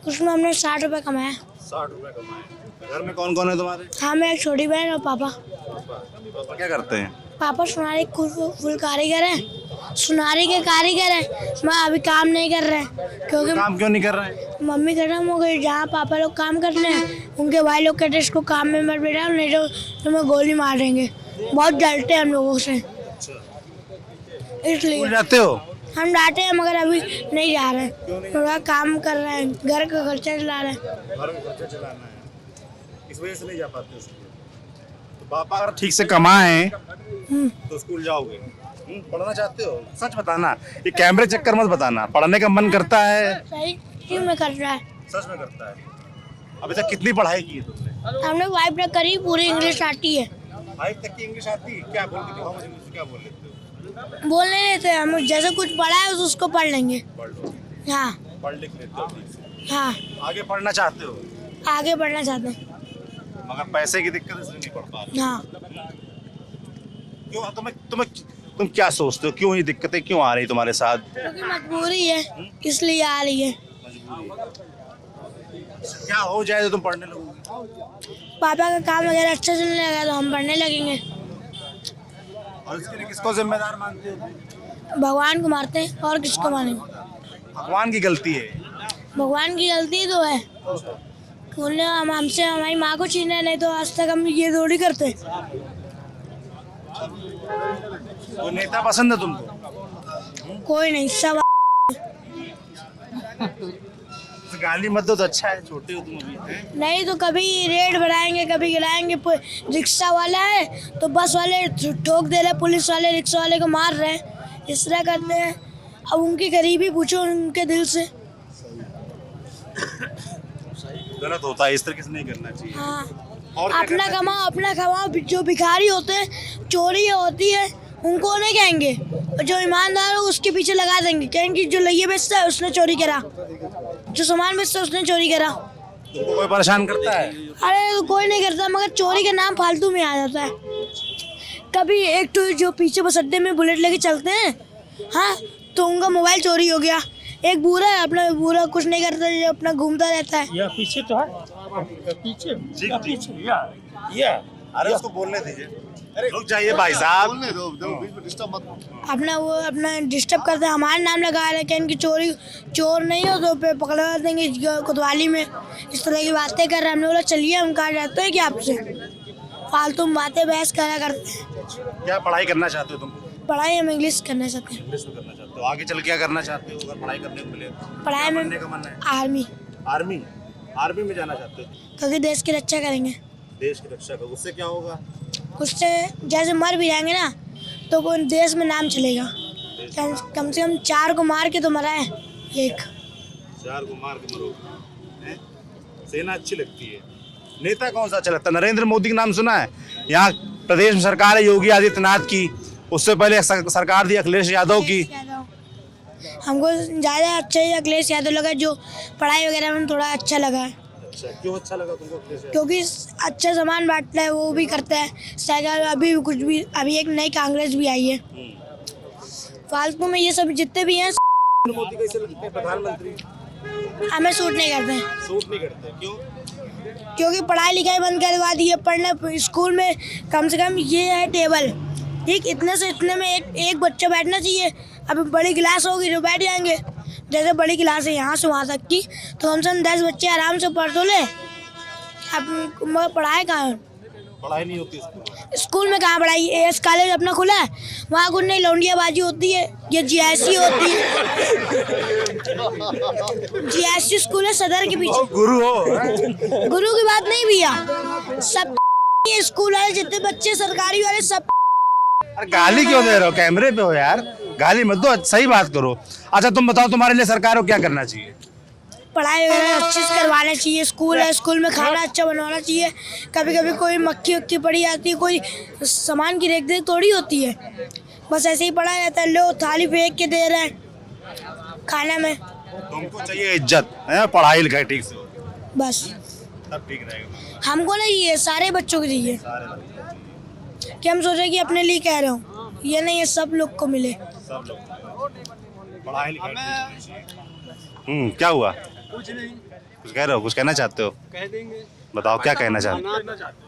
L: उसमें हमने 60 रुपये कमाया।
A: 60 रुपये कमाए। घर में कौन कौन है तुम्हारे?
L: हाँ, मैं एक छोटी बहन और पापा।
A: पापा क्या करते हैं?
L: पापा सुनारी फुल कारीगर हैं, सुनारी के कारीगर हैं। मैं अभी काम नहीं कर रहे हैं, क्योंकि
A: काम क्यों नहीं कर रहे हैं?
L: मम्मी खत्म हो गई। जहाँ पापा लोग काम करते हैं उनके भाई लोग कहते हैं इसको काम में मत बैठा, नहीं तो तुम्हें गोली मार देंगे। बहुत डरते हैं हम लोगों से, इसलिए
A: जाते हो?
L: हम डांटे हैं, मगर अभी नहीं जा रहे हैं। थोड़ा काम कर रहे हैं, घर का खर्चा चला रहे हैं।
A: घर में खर्चा चलाना है, इस वजह से नहीं जा पाते स्कूल। तो पापा अगर ठीक से कमाएं तो स्कूल जाओगे? पढ़ना चाहते हो? सच बताना, ये कैमरे चक्कर मत बताना। पढ़ने का मन करता है?
L: सही में कर रहा है।
A: सच में करता है। अभी तक कितनी पढ़ाई की है तुमने?
L: हमने 5 तक करी, पूरी इंग्लिश आती है।
A: 5 तक की इंग्लिश आती है? क्या बोल के दिखाओ मुझे, इंग्लिश क्या बोल लेते हो?
L: बोल नहीं लेते हम, जैसे कुछ पढ़ा है उसको पढ़ लेंगे।
A: पढ़ लो?
L: हाँ,
A: पढ़ लिख लेते हो ठीक से?
L: हाँ,
A: आगे पढ़ना चाहते हो?
L: आगे बढ़ना चाहते हैं।
A: मगर पैसे की दिक्कत इसलिए नहीं पढ़ पा रहे।
L: हाँ।
A: क्यों? तुम क्या सोचते हो, क्यों ये दिक्कतें क्यों आ रही तुम्हारे साथ?
L: क्योंकि मजबूरी है, इसलिए आ रही है।
A: क्या हो जाए तो तुम पढ़ने लगोगे?
L: पापा का काम वगैरह अच्छा चलने लगा तो हम पढ़ने लगेंगे।
A: और इसके लिए किसको जिम्मेदार मानते हो?
L: भगवान को मारते हैं, और किसको मानेंगे?
A: भगवान की गलती है?
L: भगवान की गलती तो है, उन्होंने हमसे हमारी माँ को छीना, नहीं तो आज तक हम ये थोड़ी करते।
A: कोई नेता पसंद है तुमको?
L: कोई नहीं, सब
A: गाली मत दो तो अच्छा है, छोटे हो तुम अभी।
L: नहीं तो कभी रेट बढ़ाएंगे, कभी गिराएंगे। रिक्शा वाला है तो बस वाले ठोक दे रहे, पुलिस वाले रिक्शा वाले को मार रहे हैं, इस तरह करते हैं। अब उनकी गरीबी पूछो उनके दिल से।
A: गलत होता है, इस तरह से नहीं करना चाहिए।
L: हाँ,
A: और
L: अपना कमाओ, अपना कमाओ। जो भिखारी होते हैं, चोरी होती है, उनको नहीं कहेंगे, और जो ईमानदार हो उसके पीछे लगा देंगे, कहेंगे जो लइये बेचता है उसने चोरी करा, जो सामान बेचता है उसने चोरी करा।
A: तुमको कोई परेशान करता है?
L: अरे कोई नहीं करता, मगर चोरी का नाम फालतू में आ जाता है। कभी एक तो जो पीछे बस अड्डे में बुलेट लेके चलते हैं, हाँ, तो उनका मोबाइल चोरी हो गया। एक बूढ़ा है, अपना बूढ़ा कुछ नहीं करता, जो अपना घूमता रहता है।
I: या पीछे तो है, पीछे या
A: अरे उसको बोलने दीजिए। अरे रुक जाइए भाई साहब।
L: अपना डिस्टर्ब करते हैं, हमारा नाम लगा रखे हैं, इनकी चोर नहीं हो तो पे पकड़वा देंगे कोतवाली में। इस तरह की बातें कर रहे हैं। हमने बोला चलिए हम कहा जाते हैं कि आपसे फालतू में बातें बहस करा करते हैं।
A: क्या पढ़ाई करना चाहते हो तुम?
L: पढ़ाई हम इंग्लिश करना चाहते हैं।
A: इंग्लिश में करना चाहते हो? आगे चल क्या करना चाहते हो अगर पढ़ाई करने को मिले?
L: पढ़ाई में
A: बनने का मन है?
L: आर्मी,
A: आर्मी में जाना चाहते हो?
L: क्योंकि देश की रक्षा करेंगे।
A: देश की रक्षा का उससे क्या होगा?
L: उससे जैसे मर भी जाएंगे ना तो वो देश में नाम चलेगा। कम से कम 4 को मार के तो मरा है एक।
A: 4 को मार के मरोगे? सेना अच्छी लगती है। नेता कौन सा अच्छा लगता है? नरेंद्र मोदी का नाम सुना है? यहाँ प्रदेश में सरकार है योगी आदित्यनाथ की, उससे पहले सरकार थी अखिलेश यादव की।
L: हमको ज़्यादा अच्छा ही अखिलेश यादव लगा, जो पढ़ाई वगैरह में थोड़ा अच्छा लगा है।
A: अच्छा, क्यों अच्छा लगा तुमको अखिलेश यादव?
L: क्योंकि अच्छा सामान बांटता है, वो भी करता है। शायद अभी भी कुछ भी, अभी एक नई कांग्रेस भी आई है। फालतू में ये सब जितने भी हैं
A: मोदी कैसे लगते हैं प्रधानमंत्री?
L: हमें सूट नहीं करते हैं।
A: सूट नहीं करते क्यों?
L: क्योंकि पढ़ाई लिखाई बंद करवा दी है। पढ़ना स्कूल में कम से कम ये है टेबल, ठीक, इतने से इतने में एक बच्चा बैठना चाहिए। अभी बड़ी क्लास होगी तो बैठ जाएंगे। जैसे बड़ी क्लास है यहाँ से वहाँ तक की, तो कम से कम 10 बच्चे आराम से पढ़ तो ले। अब पढ़ाई कहाँ?
A: पढ़ाई नहीं होती
L: स्कूल में कहाँ पढ़ाई? एएस कॉलेज अपना खुला है, वहाँ कुछ नहीं, लौंडियाबाजी होती है। ये जीआईसी होती है, जीआईसी स्कूल है सदर के पीछे।
A: गुरु हो?
L: गुरु की बात नहीं भैया, सब ये स्कूल वाले जितने बच्चे सरकारी वाले सब।
A: अरे गाली क्यों दे रहे हो? कैमरे पे हो यार, गाली मत दो, सही बात करो। अच्छा तुम बताओ, तुम्हारे लिए सरकार को क्या करना चाहिए?
L: पढ़ाई वगैरह अच्छे से करवाना चाहिए। स्कूल है, स्कूल में खाना अच्छा बनवाना चाहिए। कभी कभी कोई मक्खी वक्की पड़ी जाती है, कोई सामान की रेख देख थोड़ी होती है, बस ऐसे ही पड़ा रहता है। लो थाली फेंक के दे रहे हैं खाना में।
A: तुमको चाहिए इज्जत है, पढ़ाई लिखाई ठीक से हो,
L: बस
A: सब ठीक रहेगा।
L: हमको नहीं, ये सारे बच्चों को चाहिए कि हम सोचे कि अपने लिए कह रहे हो, ये नहीं है सब लोग को मिले।
A: सब लोग पढ़ाई लिखाई। क्या हुआ? कुछ नहीं। कुछ कह रहे हो? कुछ कहना चाहते हो?
I: कह देंगे।
A: बताओ क्या कहना चाहते हो?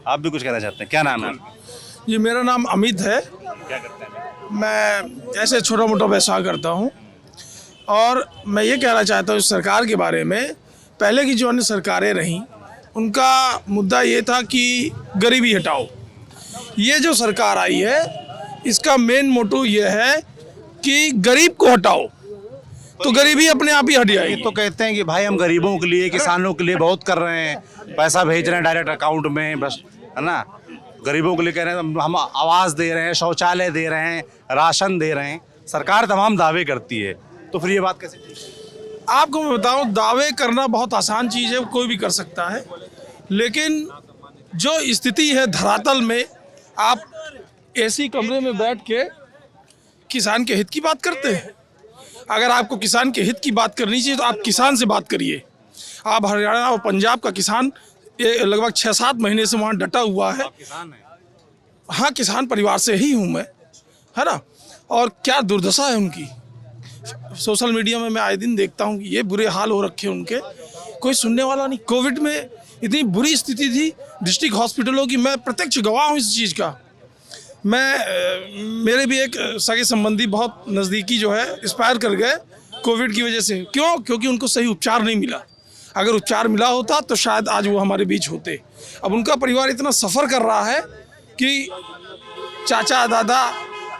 A: आप भी कुछ कहना चाहते हैं? क्या नाम है?
I: जी मेरा नाम अमित है।
A: क्या करते हैं?
I: मैं ऐसे छोटा मोटा व्यवसाय करता हूँ और मैं ये कहना चाहता हूँ इस सरकार के बारे में। पहले की जो अन्य सरकारें रहीं उनका मुद्दा ये था कि गरीबी हटाओ। ये जो सरकार आई है इसका मेन मोटो ये है कि गरीब को हटाओ तो गरीबी अपने आप ही हट जाएगी।
A: तो कहते हैं कि भाई हम गरीबों के लिए, किसानों के लिए बहुत कर रहे हैं, पैसा भेज रहे हैं डायरेक्ट अकाउंट में, बस है ना। गरीबों के लिए कह रहे हैं, हम आवास दे रहे हैं, शौचालय दे रहे हैं, राशन दे रहे हैं। सरकार तमाम दावे करती है, तो फिर ये बात कैसे?
I: आपको मैं बताऊं, दावे करना बहुत आसान चीज़ है, कोई भी कर सकता है, लेकिन जो स्थिति है धरातल में, आप एसी कमरे में बैठ के किसान के हित की बात करते हैं। अगर आपको किसान के हित की बात करनी चाहिए तो आप किसान से बात करिए। आप हरियाणा और पंजाब का किसान लगभग 6-7 महीने से वहाँ डटा हुआ है। हाँ, किसान परिवार से ही हूँ मैं, है ना। और क्या दुर्दशा है उनकी, सोशल मीडिया में मैं आए दिन देखता हूँ कि ये बुरे हाल हो रखे हैं उनके, कोई सुनने वाला नहीं। कोविड में इतनी बुरी स्थिति थी डिस्ट्रिक्ट हॉस्पिटलों की, मैं प्रत्यक्ष गवाह हूँ इस चीज़ का। मेरे भी एक सगे संबंधी बहुत नज़दीकी जो है एक्सपायर कर गए कोविड की वजह से। क्यों? क्योंकि उनको सही उपचार नहीं मिला। अगर उपचार मिला होता तो शायद आज वो हमारे बीच होते। अब उनका परिवार इतना सफ़र कर रहा है कि चाचा दादा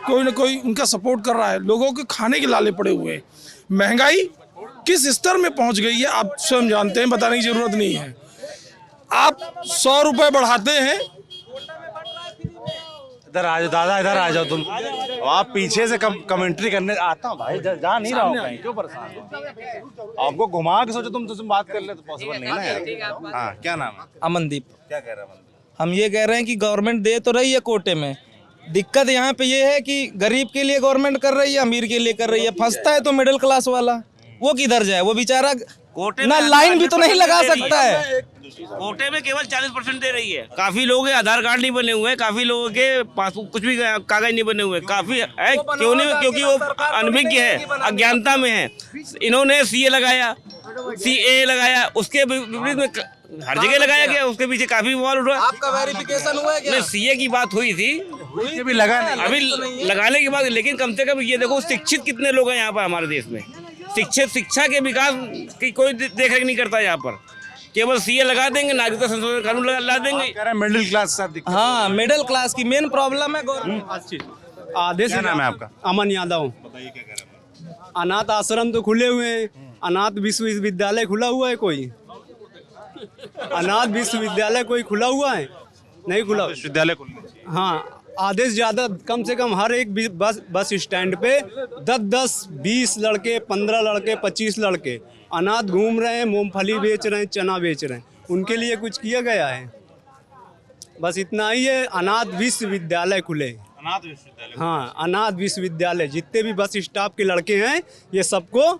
I: कोई ना कोई उनका सपोर्ट कर रहा है। लोगों के खाने के लाले पड़े हुए हैं। महंगाई किस स्तर में पहुंच गई है आप स्वयं जानते हैं, बताने की ज़रूरत नहीं है। आप 100 रुपये बढ़ाते हैं।
A: इधर आ जाओ दादा, इधर आ जाओ तुम। आप पीछे से कमेंट्री करने आता हूँ भाई, जा नहीं रहा हूँ कहीं, क्यों परेशान हो? आपको घुमा के सोचो तुम बात कर ले तो पॉसिबल नहीं ना यार। हाँ, क्या नाम है?
J: अमनदीप।
A: क्या कह रहे हैं अमनदीप?
J: हम ये कह रहे हैं कि गवर्नमेंट दे तो रही है कोटे में, दिक्कत यहाँ पे ये है कि गरीब के लिए गवर्नमेंट कर रही है, अमीर के लिए कर रही है। फंसता है तो मिडिल क्लास वाला, वो किधर जाए? वो बेचारा ना लाइन भी तो नहीं लगा सकता है।
D: कोटे में केवल 40% दे रही है। काफी लोग आधार कार्ड नहीं बने हुए हैं, काफी लोगों के पासबुक कुछ भी कागज नहीं बने हुए, काफी है। क्यों नहीं? क्योंकि वो अनभिज्ञ है, अज्ञानता में है। इन्होंने सीए लगाया, सीए लगाया, उसके विपरीत में हर जगह लगाया गया, उसके पीछे काफी बवाल उठ रहा है।
J: आपका वेरिफिकेशन हुआ क्या?
D: सीए की बात हुई थी,
A: भी लगा नहीं
D: अभी लगाने की बात, लेकिन कम से कम ये देखो शिक्षित कितने लोग हैं यहाँ पर हमारे देश में। शिक्षा के विकास की कोई देख रेख नहीं करता यहाँ पर। केवल सीए लगा देंगे, नागरिकता संशोधन कानून ला देंगे।
A: मिडिल क्लास साथ दिखता है।
J: हाँ, मिडिल क्लास की मेन प्रॉब्लम है गवर्नमेंट।
G: आदेश
A: क्या नाम है आपका?
G: अमन यादव।
A: बताइए क्या कह रहे हैं?
G: अनाथ आश्रम तो खुले हुए हैं, अनाथ विश्वविद्यालय खुला हुआ है कोई? अनाथ विश्वविद्यालय कोई खुला हुआ है? नहीं खुला।
A: विश्वविद्यालय खुलने चाहिए।
G: हाँ, आदेश ज़्यादा, कम से कम हर एक बस स्टैंड पे 10-10, 20 लड़के, 15 लड़के, 25 लड़के अनाथ घूम रहे हैं, मूंगफली बेच रहे हैं, चना बेच रहे हैं। उनके लिए कुछ किया गया है? बस इतना ही है। अनाथ विश्वविद्यालय खुले।
A: अनाथ विश्वविद्यालय।
G: हाँ, अनाथ विश्वविद्यालय, जितने भी बस स्टाफ के लड़के हैं ये सबको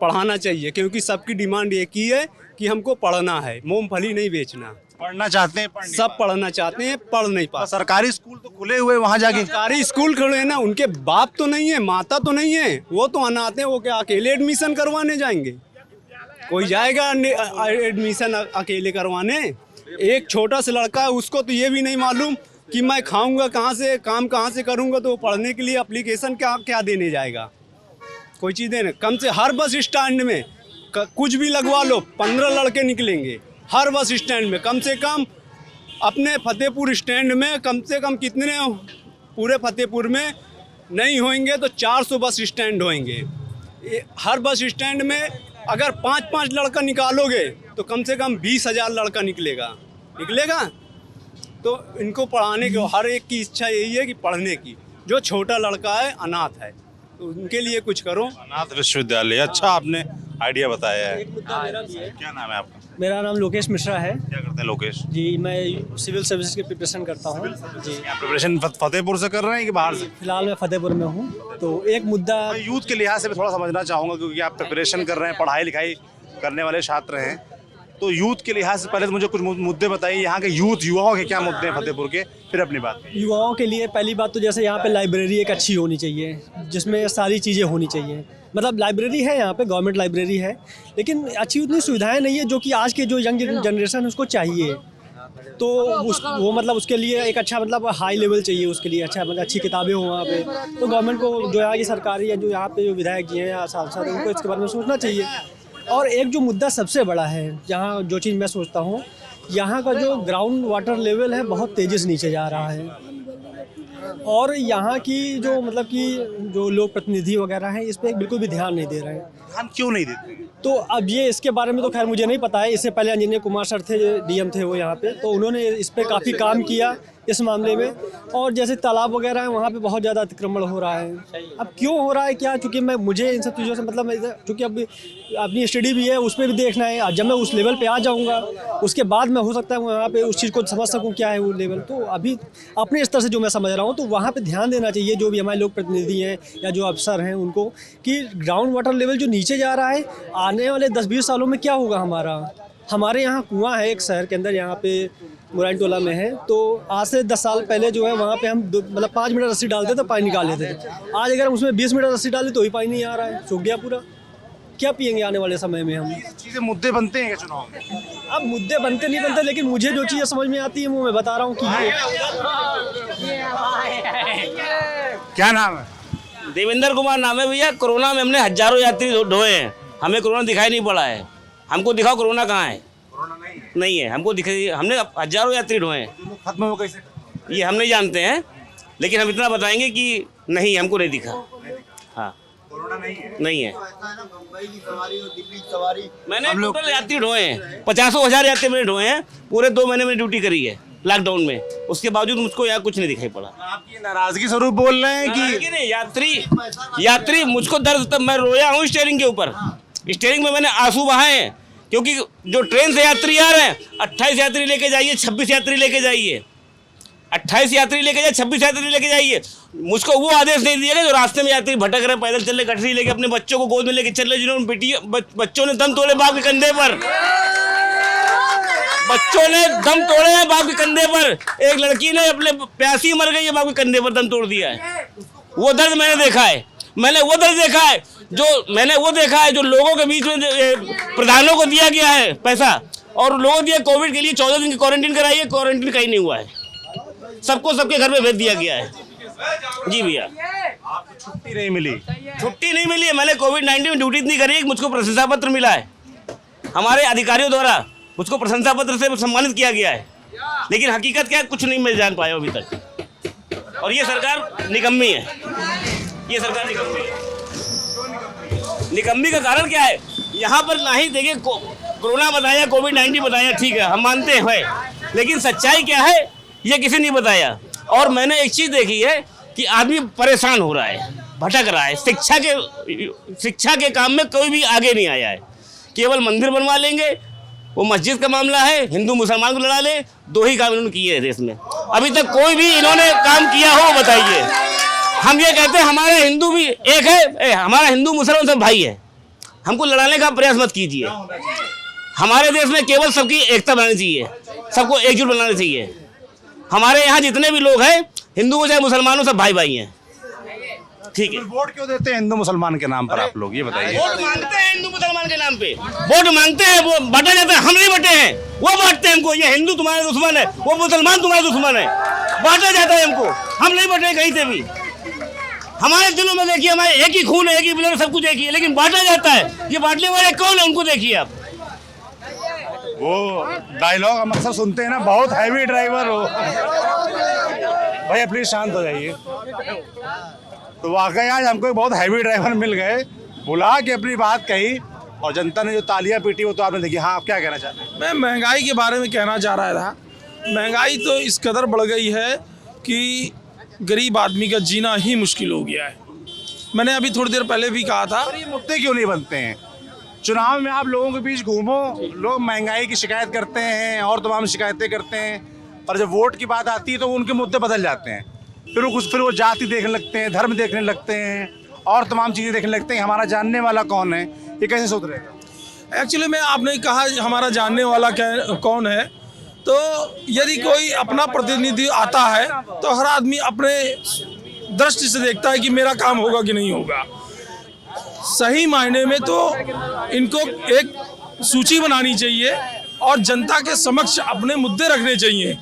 G: पढ़ाना चाहिए, क्योंकि सबकी डिमांड एक ही है कि हमको पढ़ना है, मूंगफली नहीं बेचना।
A: पढ़ना चाहते हैं,
G: सब पढ़ना चाहते हैं, पढ़ नहीं पाते।
A: सरकारी स्कूल तो खुले हुए, वहाँ जाके
G: सरकारी स्कूल खुले हैं ना, उनके बाप तो नहीं है, माता तो नहीं है, वो तो अनाथ हैं। वो क्या अकेले एडमिशन करवाने जाएंगे? कोई जाएगा एडमिशन अकेले करवाने? एक छोटा सा लड़का है, उसको तो ये भी नहीं मालूम कि मैं खाऊंगा कहाँ से, काम कहाँ से करूंगा, तो पढ़ने के लिए एप्लीकेशन क्या देने जाएगा? कोई चीज़ देने। कम से हर बस स्टैंड में कुछ भी लगवा लो, 15 लड़के निकलेंगे हर बस स्टैंड में। कम से कम अपने फतेहपुर स्टैंड में कम से कम कितने, पूरे फतेहपुर में नहीं होंगे तो 400 बस स्टैंड होंगे। हर बस स्टैंड में अगर 5-5 लड़का निकालोगे तो कम से कम 20,000 लड़का निकलेगा। तो इनको पढ़ाने की हर एक की इच्छा यही है कि पढ़ने की। जो छोटा लड़का है, अनाथ है, तो उनके लिए कुछ करो।
A: अनाथ विश्वविद्यालय, अच्छा आपने आइडिया बताया है। क्या नाम है आपका?
I: मेरा नाम लोकेश मिश्रा है
A: क्या करते हैं लोकेश
I: जी। मैं सिविल सर्विस की प्रिपरेशन करता हूँ जी।
A: प्रिपरेशन फतेहपुर से कर रहे हैं कि बाहर से?
I: फिलहाल मैं फतेहपुर में हूँ। तो एक मुद्दा
A: मैं यूथ के लिहाज से भी थोड़ा समझना चाहूँगा, क्योंकि आप प्रिपरेशन कर रहे हैं, पढ़ाई लिखाई करने वाले छात्र हैं, तो यूथ के लिहाज से पहले तो मुझे कुछ मुद्दे बताइए। यहाँ के युवाओं के क्या मुद्दे हैं फतेहपुर के, फिर अपनी बात।
I: युवाओं के लिए पहली बात तो जैसे यहाँ पे लाइब्रेरी एक अच्छी होनी चाहिए, जिसमें सारी चीज़ें होनी चाहिए। मतलब लाइब्रेरी है यहाँ पे, गवर्नमेंट लाइब्रेरी है, लेकिन अच्छी उतनी सुविधाएं नहीं है जो कि आज के जो यंग जनरेशन है उसको चाहिए। तो वो मतलब उसके लिए एक अच्छा मतलब हाई लेवल चाहिए, उसके लिए अच्छा मतलब अच्छी किताबें हों वहाँ पे। तो गवर्नमेंट को जो यहाँ की सरकारी या जो यहाँ पे जो विधायक जी हैं या सांसद हैं, उनको इसके बारे में सोचना चाहिए। और एक जो मुद्दा सबसे बड़ा है, जहाँ जो चीज़ मैं सोचता हूँ, यहाँ का जो ग्राउंड वाटर लेवल है बहुत तेज़ी से नीचे जा रहा है। और यहाँ की जो मतलब कि जो लोग प्रतिनिधि वगैरह हैं इस पर बिल्कुल भी ध्यान नहीं दे रहे हैं।
A: ध्यान क्यों नहीं देते?
I: तो अब ये इसके बारे में तो खैर मुझे नहीं पता है। इससे पहले इंजीनियर कुमार सर थे, डीएम थे वो यहाँ पे, तो उन्होंने इस पर काफ़ी काम किया इस मामले में। और जैसे तालाब वगैरह है वहाँ पे बहुत ज़्यादा अतिक्रमण हो रहा है। अब क्यों हो रहा है क्या, चूँकि मुझे इन सब चीज़ों से मतलब चूँकि अब अपनी स्टडी भी है, उस पर भी देखना है। जब मैं उस लेवल पे आ जाऊँगा उसके बाद मैं हो सकता है वहाँ पे उस चीज़ को समझ सकूँ क्या है वो लेवल। तो अभी अपने स्तर से जो मैं समझ रहा हूँ, तो वहाँ पे ध्यान देना चाहिए जो भी हमारे लोग प्रतिनिधि हैं या जो अफसर हैं उनको, कि ग्राउंड वाटर लेवल जो नीचे जा रहा है, आने वाले 10-20 सालों में क्या होगा हमारे यहाँ कुआँ है एक शहर के अंदर, यहाँ पे मुराइन टोला में है। तो आज से 10 साल पहले जो है वहाँ पे हम मतलब 5 मीटर रस्सी डालते तो पानी निकाल लेते थे। आज अगर हम उसमें 20 मीटर रस्सी डालें तो ही पानी नहीं आ रहा है, सूख गया पूरा। क्या पियेंगे आने वाले समय में हम?
A: चीज़ें मुद्दे बनते हैं क्या चुनाव में?
I: अब मुद्दे बनते नहीं बनते, लेकिन मुझे जो चीज़ें समझ में आती है वो मैं बता रहा हूँ कि
A: क्या नाम है?
D: देवेंद्र कुमार नाम है भैया। कोरोना में हमने हजारों यात्री ढोए हैं, हमें कोरोना दिखाई नहीं पड़ा है। हमको दिखाओ कोरोना कहाँ है? नहीं है, हमको दिखाई। हमने हजारों यात्री ढोए हैं,
A: खत्म हो कैसे?
D: ये हम नहीं जानते हैं, लेकिन हम इतना बताएंगे कि नहीं, हमको नहीं दिखा। हाँ,
A: कोरोना
D: नहीं है। मैंने टोटल यात्री ढोए हैं, 50,000 यात्री मैंने ढोए हैं। पूरे 2 महीने में ड्यूटी करी है लॉकडाउन में, उसके बावजूद मुझको यहाँ कुछ नहीं दिखाई पड़ा।
A: आपकी नाराजगी स्वरूप बोल रहे हैं कि
D: नहीं, यात्री मुझको दर्द, तब मैं रोया हूँ स्टीयरिंग के ऊपर। स्टीयरिंग में मैंने आंसू बहाए हैं, क्योंकि जो ट्रेन से यात्री आ रहे हैं 28 यात्री लेके जाइए, 26 यात्री लेके जाइए, 28 यात्री लेके जाइए, 26 यात्री लेके जाइए। मुझको वो आदेश नहीं दिया जो रास्ते में यात्री भटक रहे, पैदल चल रहे, गठरी लेके, अपने बच्चों को गोद में लेके चल रहे, जिन्होंने बच्चों ने दम तोड़े बाप के कंधे पर। बच्चों ने दम तोड़े हैं बाप के कंधे पर। एक लड़की ने अपने प्यासी मर गई है, बाप के कंधे पर दम तोड़ दिया है। वो दर्द मैंने देखा है। मैंने वो देखा है जो लोगों के बीच में प्रधानों को दिया गया है पैसा, और लोगों दिया कोविड के लिए 14 दिन की क्वारंटीन कराई है, क्वारंटीन कहीं नहीं हुआ है, सबको सबके घर में भेज दिया गया है। जी भैया,
A: छुट्टी नहीं मिली
D: है। मैंने कोविड-19 में ड्यूटी नहीं करी, मुझको प्रशंसा पत्र मिला है हमारे अधिकारियों द्वारा, मुझको प्रशंसा पत्र से सम्मानित किया गया है, लेकिन हकीकत क्या है कुछ नहीं मैं जान पाया अभी तक। और ये सरकार निकम्मी है, ये सरकार निकम्मी है। निकम्मी का कारण क्या है? यहाँ पर ना ही देखिए कोरोना बताया, कोविड-19 बताया, ठीक है हम मानते हैं, लेकिन सच्चाई क्या है ये किसी नहीं बताया। और मैंने एक चीज़ देखी है कि आदमी परेशान हो रहा है, भटक रहा है। शिक्षा के काम में कोई भी आगे नहीं आया है, केवल मंदिर बनवा लेंगे, वो मस्जिद का मामला है, हिंदू मुसलमान को लड़ा ले, 2 ही काम इन्होंने किए हैं देश में। अभी तक कोई भी इन्होंने काम किया हो बताइए। हम ये कहते हैं हमारे हिंदू भी एक है, हमारा हिंदू मुसलमान सब भाई है, हमको लड़ाने का प्रयास मत कीजिए। हमारे देश में केवल सबकी एकता बनानी चाहिए, सबको एकजुट बनाना चाहिए। हमारे यहाँ जितने भी लोग हैं, हिंदू हो चाहे मुसलमान हो, सब भाई भाई हैं, ठीक है।
A: वोट क्यों देते हैं हिंदू मुसलमान के नाम पर आप लोग, ये बताइए।
D: वोट मांगते हैं हिंदू मुसलमान के नाम पे, वोट मांगते हैं, वो बांटा जाता है। हम नहीं बटे हैं, वो बांटते हैं हमको। ये हिंदू तुम्हारे दुश्मन है, वो मुसलमान तुम्हारे दुश्मन है, बांटा जाता है हमको। हम नहीं बटे कहीं से भी। हमारे दिलों में देखिए, हमारे एक ही खून है, एक ही ब्लड, सब कुछ एक ही है, लेकिन बांटा जाता है। ये बांटने वाले कौन है उनको देखिए आप।
A: वो डायलॉग हम अक्सर सुनते हैं ना, बहुत हैवी ड्राइवर हो। भैया प्लीज शांत हो जाइए। तो वाकई आज हमको एक बहुत हैवी ड्राइवर मिल गए, बुला के अपनी बात कही, और जनता ने जो तालियां पीटी वो तो आपने देखी। हाँ, आप क्या कहना चाहते हैं?
J: मैं महंगाई के बारे में कहना चाह रहा था। महंगाई तो इस कदर बढ़ गई है कि गरीब आदमी का जीना ही मुश्किल हो गया है। मैंने अभी थोड़ी देर पहले भी कहा था।
A: ये मुद्दे क्यों नहीं बनते हैं? चुनाव में आप लोगों के बीच घूमो, लोग महंगाई की शिकायत करते हैं और तमाम शिकायतें करते हैं, पर जब वोट की बात आती है तो उनके मुद्दे बदल जाते हैं। फिर वो जाति देखने लगते हैं, धर्म देखने लगते हैं, और तमाम चीज़ें देखने लगते हैं। हमारा जानने वाला कौन है, ये कैसे सुधरेगा?
J: एक्चुअली में आपने कहा हमारा जानने वाला कौन है, तो यदि कोई अपना प्रतिनिधि आता है तो हर आदमी अपने दृष्टि से देखता है कि मेरा काम होगा कि नहीं होगा। सही मायने में तो इनको एक सूची बनानी चाहिए और जनता के समक्ष अपने मुद्दे रखने चाहिए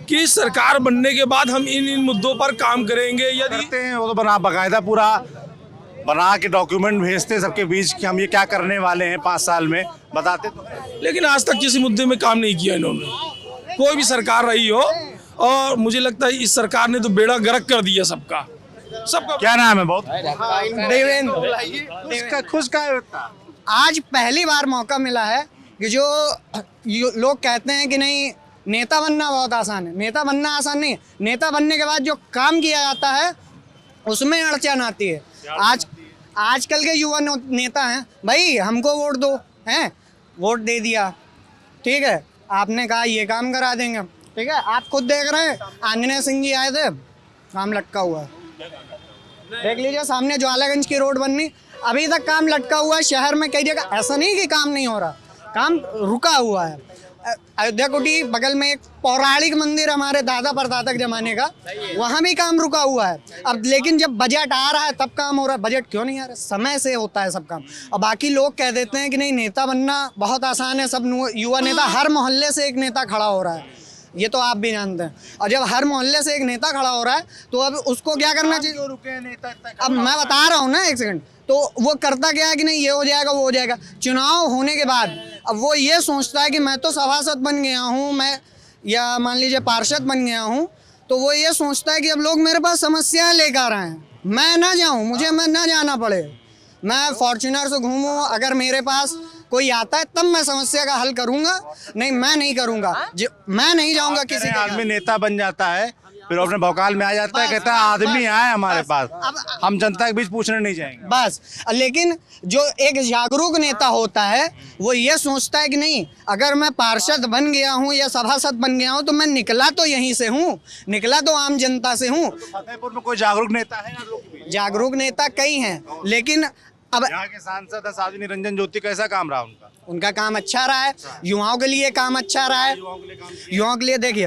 J: कि सरकार बनने के बाद हम इन मुद्दों पर काम करेंगे। यदि
A: करते हैं वो तो बाकायदा पूरा बना के डॉक्यूमेंट भेजते हैं सबके बीच कि हम ये क्या करने वाले हैं 5 साल में, बताते तो हैं।
J: लेकिन आज तक किसी मुद्दे में काम नहीं किया इन्होंने, कोई भी सरकार रही हो। और मुझे लगता है इस सरकार ने तो बेड़ा गर्क कर दिया सबका।
A: क्या नाम है? बहुत
G: खुश का है। आज पहली बार मौका मिला है कि जो लोग कहते हैं कि नहीं नेता बनना बहुत आसान है, नेता बनना आसान नहीं है। नेता बनने के बाद जो काम किया जाता है उसमें अड़चन आती है। आजकल के युवा नेता हैं, भाई हमको वोट दो, हैं वोट दे दिया, ठीक है, आपने कहा ये काम करा देंगे, ठीक है। आप खुद देख रहे हैं, आंजनेय सिंह जी आए थे, काम लटका हुआ है। देख लीजिए सामने ज्वालागंज की रोड बननी, अभी तक काम लटका हुआ है। शहर में कई जगह ऐसा नहीं कि काम नहीं हो रहा, काम रुका हुआ है। अयोध्या कुटी बगल में एक पौराणिक मंदिर हमारे दादा परदादा के जमाने का, वहाँ भी काम रुका हुआ है। अब लेकिन जब बजट आ रहा है तब काम हो रहा है। बजट क्यों नहीं आ रहा? समय से होता है सब काम। और बाकी लोग कह देते हैं कि नहीं नेता बनना बहुत आसान है, सब युवा नेता, हर मोहल्ले से एक नेता खड़ा हो रहा है, ये तो आप भी जानते हैं। और जब हर मोहल्ले से एक नेता खड़ा हो रहा है तो अब उसको क्या करना चाहिए? रुके नेता, अब मैं बता रहा हूँ ना, एक सेकंड। तो वो करता क्या है कि नहीं ये हो जाएगा वो हो जाएगा। चुनाव होने के बाद अब वो ये सोचता है कि मैं तो सभासद बन गया हूँ, मैं या मान लीजिए पार्षद बन गया हूँ, तो वो ये सोचता है कि अब लोग मेरे पास समस्याएं लेकर आए हैं, मैं ना जाऊँ, मैं ना जाना पड़े, मैं फॉर्च्यूनर से घूमूँ, अगर मेरे पास कोई आता है तब मैं समस्या का हल करूंगा, नहीं मैं नहीं करूंगा, मैं नहीं जाऊंगा किसी के।
A: आदमी नेता बन जाता है, फिर अपने भौकाल में आ जाता है, कहता है आदमी आए हमारे पास, हम जनता के बीच पूछने नहीं जाएंगे
G: बस। लेकिन जो एक जागरूक नेता होता है वो ये सोचता है कि नहीं अगर मैं पार्षद बन गया हूँ या सभासद बन गया हूँ तो मैं निकला तो यहीं से हूँ, निकला तो आम जनता से हूँ।
A: फतेहपुर में कोई जागरूक नेता है?
G: जागरूक नेता कई हैं, लेकिन अब
A: यहाँ के सांसद साध्वी निरंजन ज्योति कैसा काम रहा उनका?
G: उनका काम अच्छा रहा है, युवाओं के लिए काम अच्छा रहा है। युवाओं के लिए देखिए,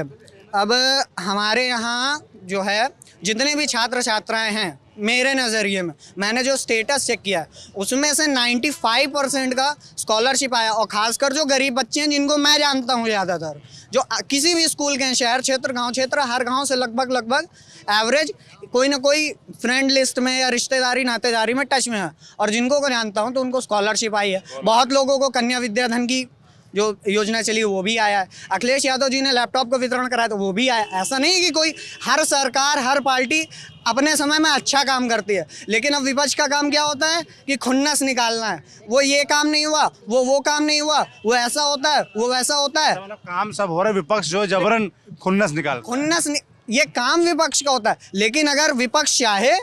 G: अब हमारे यहाँ जो है जितने भी छात्र छात्राएं हैं, मेरे नज़रिए में मैंने जो स्टेटस चेक किया है उसमें से 95% का स्कॉलरशिप आया। और ख़ासकर जो गरीब बच्चे हैं जिनको मैं जानता हूँ, ज़्यादातर जो किसी भी स्कूल के हैं, शहर क्षेत्र गांव क्षेत्र, हर गांव से लगभग एवरेज कोई ना कोई फ्रेंड लिस्ट में या रिश्तेदारी नातेदारी में टच में है। और जिनको को जानता हूँ तो उनको स्कॉलरशिप आई है। बहुत लोगों को कन्या विद्याधन की जो योजना चली वो भी आया है। अखिलेश यादव जी ने लैपटॉप का वितरण कराया तो वो भी आया। ऐसा नहीं कि कोई हर सरकार हर पार्टी अपने समय में अच्छा काम करती है, लेकिन अब विपक्ष का काम क्या होता है कि खुन्नस निकालना है। वो ये काम नहीं हुआ, वो काम नहीं हुआ, वो ऐसा होता है, वो वैसा होता है।
A: मतलब काम सब हो रहा है, विपक्ष जो जबरन खुन्नस
G: ये काम विपक्ष का होता है। लेकिन अगर विपक्ष चाहे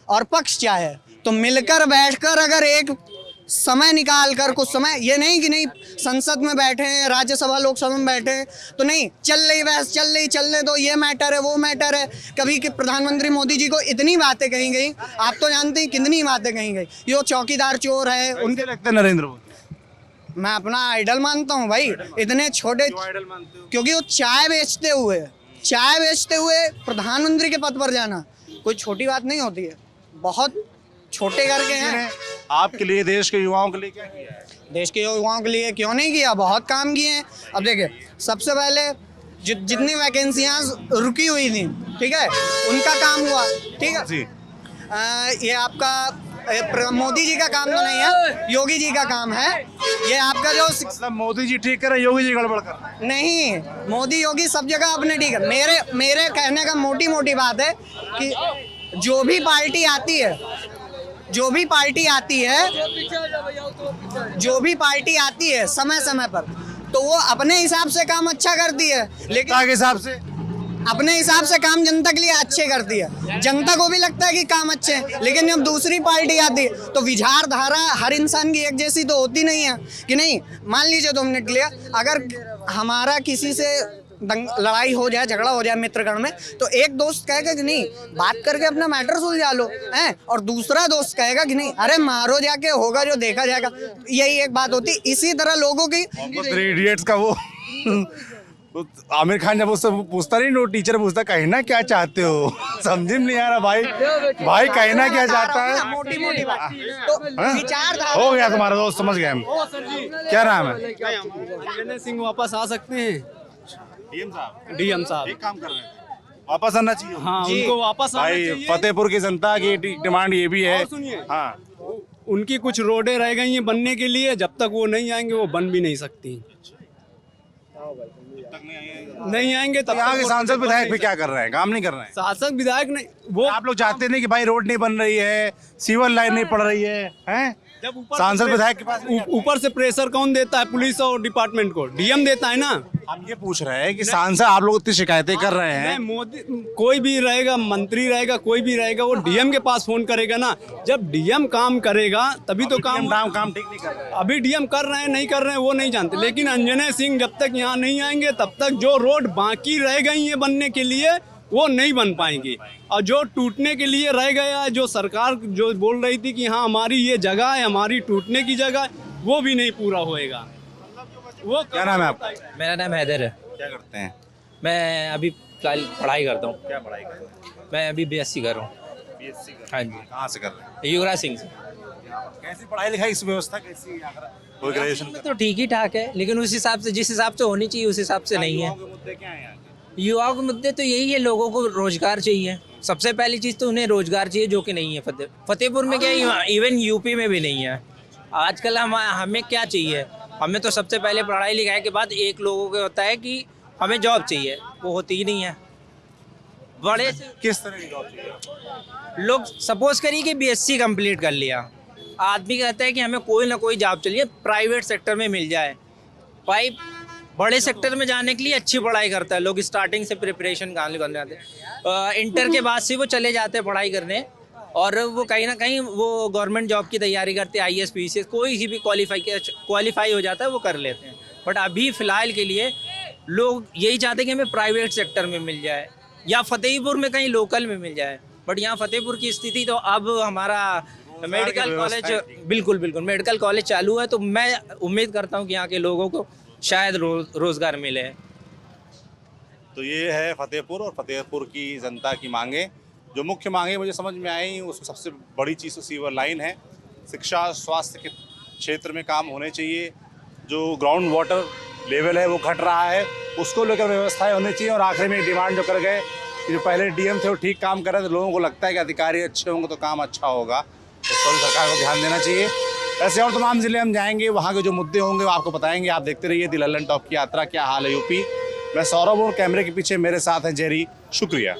G: और पक्ष चाहे तो मिलकर बैठकर अगर एक समय निकाल कर कुछ समय, ये नहीं कि नहीं संसद में बैठे हैं, राज्यसभा लोकसभा में बैठे हैं तो नहीं चल रही बहस, चलने दो, ये मैटर है वो मैटर है। कभी कि प्रधानमंत्री मोदी जी को इतनी बातें कही गई, आप तो जानते हैं कितनी बातें कही गई। ये चौकीदार चोर है,
A: उनके लगते हैं नरेंद्र मोदी।
G: मैं अपना आइडल मानता हूँ भाई। इतने छोटे, क्योंकि वो चाय बेचते हुए प्रधानमंत्री के पद पर जाना कोई छोटी बात नहीं होती है। बहुत छोटे करके हैं।
A: आपके लिए, देश के युवाओं के लिए क्या किया है?
G: देश के युवाओं के लिए क्यों नहीं किया, बहुत काम किए हैं। अब देखिए, सबसे पहले जितनी वैकेंसियां रुकी हुई थी, ठीक है, उनका काम हुआ, ठीक है। ये आपका मोदी जी का काम तो नहीं है, योगी जी का काम है। ये आपका जो
A: मतलब मोदी जी ठीक कर रहे हैं, योगी जी गड़बड़ कर रहे हैं।
G: नहीं, मोदी योगी सब जगह अपने ठीक है। मेरे कहने का मोटी बात है कि जो भी पार्टी आती है समय पर, तो वो अपने हिसाब से काम अच्छा करती है, लेकिन हिसाब से अपने हिसाब से काम जनता के लिए अच्छे करती है। जनता को भी लगता है कि काम अच्छे हैं, लेकिन जब दूसरी पार्टी आती है तो विचारधारा हर इंसान की एक जैसी तो होती नहीं है कि नहीं। मान लीजिए 2 मिनट के लिए अगर हमारा किसी से लड़ाई हो जाए, झगड़ा हो जाए मित्रगण में, तो एक दोस्त कहेगा कि नहीं बात करके अपना मैटर सुलझा लो, हैं, और दूसरा दोस्त कहेगा कि नहीं अरे मारो जाके, होगा जो देखा जाएगा। यही एक बात होती। इसी तरह लोगों की
A: थ्री इडियट्स का वो आमिर खान जब उससे पूछता नहीं, वो टीचर पूछता कहना क्या चाहते हो, समझ में नहीं आ रहा भाई कहना क्या चाहता है।
G: मोटी बात तो विचारधारा
A: हो गया तुम्हारा दोस्त, समझ गए हम। क्या नाम है?
F: अंजने सिंह वापस आ सकते हैं। डीएम साहब
A: एक काम कर रहे हैं, वापस आना चाहिए।
F: हाँ, उनको वापस आना
A: भाई
F: चाहिए।
A: फतेहपुर की जनता की डिमांड ये भी है।
F: सुनिए,
A: हाँ,
F: उनकी कुछ रोडें रह गई हैं बनने के लिए, जब तक वो नहीं आएंगे वो बन भी नहीं सकती। नहीं आएंगे तब
A: यहाँ के सांसद विधायक भी क्या कर रहे हैं? काम नहीं कर रहे हैं।
F: शासक विधायक नहीं, वो
A: आप लोग चाहते नहीं कि भाई रोड नहीं बन रही है, सीवर लाइन नहीं पड़ रही है, हैं?
F: जब
A: सांसद विधायक के पास
F: ऊपर से प्रेशर कौन देता है? पुलिस और डिपार्टमेंट को डीएम देता है ना।
A: हम ये पूछ रहे हैं कि सांसद आप लोग इतनी शिकायतें कर रहे हैं,
F: मोदी कोई भी रहेगा, मंत्री रहेगा, कोई भी रहेगा, वो डीएम के पास फोन करेगा ना। जब डीएम काम करेगा तभी तो काम
A: ठीक नहीं कर रहे हैं।
F: अभी डीएम कर रहे हैं नहीं कर रहे हैं वो नहीं जानते, लेकिन अंजने सिंह जब तक यहाँ नहीं आएंगे तब तक जो रोड बाकी रह गई है बनने के लिए वो नहीं बन पाएंगी। और जो टूटने के लिए रह गया, जो सरकार जो बोल रही थी कि हाँ हमारी ये जगह है, हमारी टूटने की जगह, वो भी नहीं पूरा होएगा। वो
A: क्या नाम है आपका?
M: मेरा नाम हैदर है।
A: क्या करते हैं?
M: मैं अभी फिलहाल पढ़ाई करता हूँ।
A: क्या पढ़ाई कर रहे हैं?
M: मैं अभी बीएससी कर रहा हूँ। हाँ जी।
A: कहाँ से कर रहे हैं?
M: युवराज सिंह से।
A: कैसी पढ़ाई लिखाई, इस व्यवस्था कैसी? कोई ग्रेजुएशन
M: तो ठीक ही ठाक है, लेकिन उस हिसाब से जिस हिसाब से होनी चाहिए उस हिसाब से नहीं है।
A: मुद्दे क्या हैं?
M: युवाओं के मुद्दे तो यही है, लोगों को रोजगार चाहिए। सबसे पहली चीज़ तो उन्हें रोजगार चाहिए, जो कि नहीं है फतेहपुर में। क्या इवन यूपी में भी नहीं है आजकल। हमें क्या चाहिए? हमें तो सबसे पहले पढ़ाई लिखाई के बाद एक लोगों को होता है कि हमें जॉब चाहिए, वो होती ही नहीं है। बड़े
A: किस तरह की जॉब चाहिए?
M: लोग सपोज करिए कि बीएससी कंप्लीट कर लिया, आदमी कहता है कि हमें कोई ना कोई जॉब चाहिए, प्राइवेट सेक्टर में मिल जाए। भाई बड़े सेक्टर में जाने के लिए अच्छी पढ़ाई करता है, लोग स्टार्टिंग से प्रिपरेशन करने जाते हैं, इंटर के बाद से वो चले जाते हैं पढ़ाई करने, और वो कहीं ना कहीं वो गवर्नमेंट जॉब की तैयारी करते हैं, IAS PCS कोई सी भी क्वालिफाई हो जाता है वो कर लेते हैं। बट अभी फ़िलहाल के लिए लोग यही चाहते हैं कि हमें प्राइवेट सेक्टर में मिल जाए या फतेहपुर में कहीं लोकल में मिल जाए। बट यहाँ फतेहपुर की स्थिति तो अब हमारा मेडिकल कॉलेज बिल्कुल बिल्कुल मेडिकल कॉलेज चालू है, तो मैं उम्मीद करता हूँ कि यहाँ के लोगों को शायद रोजगार मिले।
A: तो ये है फतेहपुर और फतेहपुर की जनता की मांगे। जो मुख्य मांगे मुझे समझ में आई, उसमें सबसे बड़ी चीज़ तो सीवर लाइन है। शिक्षा स्वास्थ्य के क्षेत्र में काम होने चाहिए। जो ग्राउंड वाटर लेवल है वो घट रहा है, उसको लेकर व्यवस्थाएं होनी चाहिए। और आखिर में डिमांड जो कर गए कि जो पहले डीएम थे वो ठीक काम कर रहे थे, लोगों को लगता है कि अधिकारी अच्छे होंगे तो काम अच्छा होगा, तो इस पर सरकार को ध्यान देना चाहिए। ऐसे और तमाम ज़िले हम जाएंगे, वहाँ के जो मुद्दे होंगे वो आपको बताएंगे। आप देखते रहिए दी लल्लन टॉप की यात्रा, क्या हाल है यूपी। मैं सौरभ और कैमरे के पीछे मेरे साथ हैं जेरी। शुक्रिया।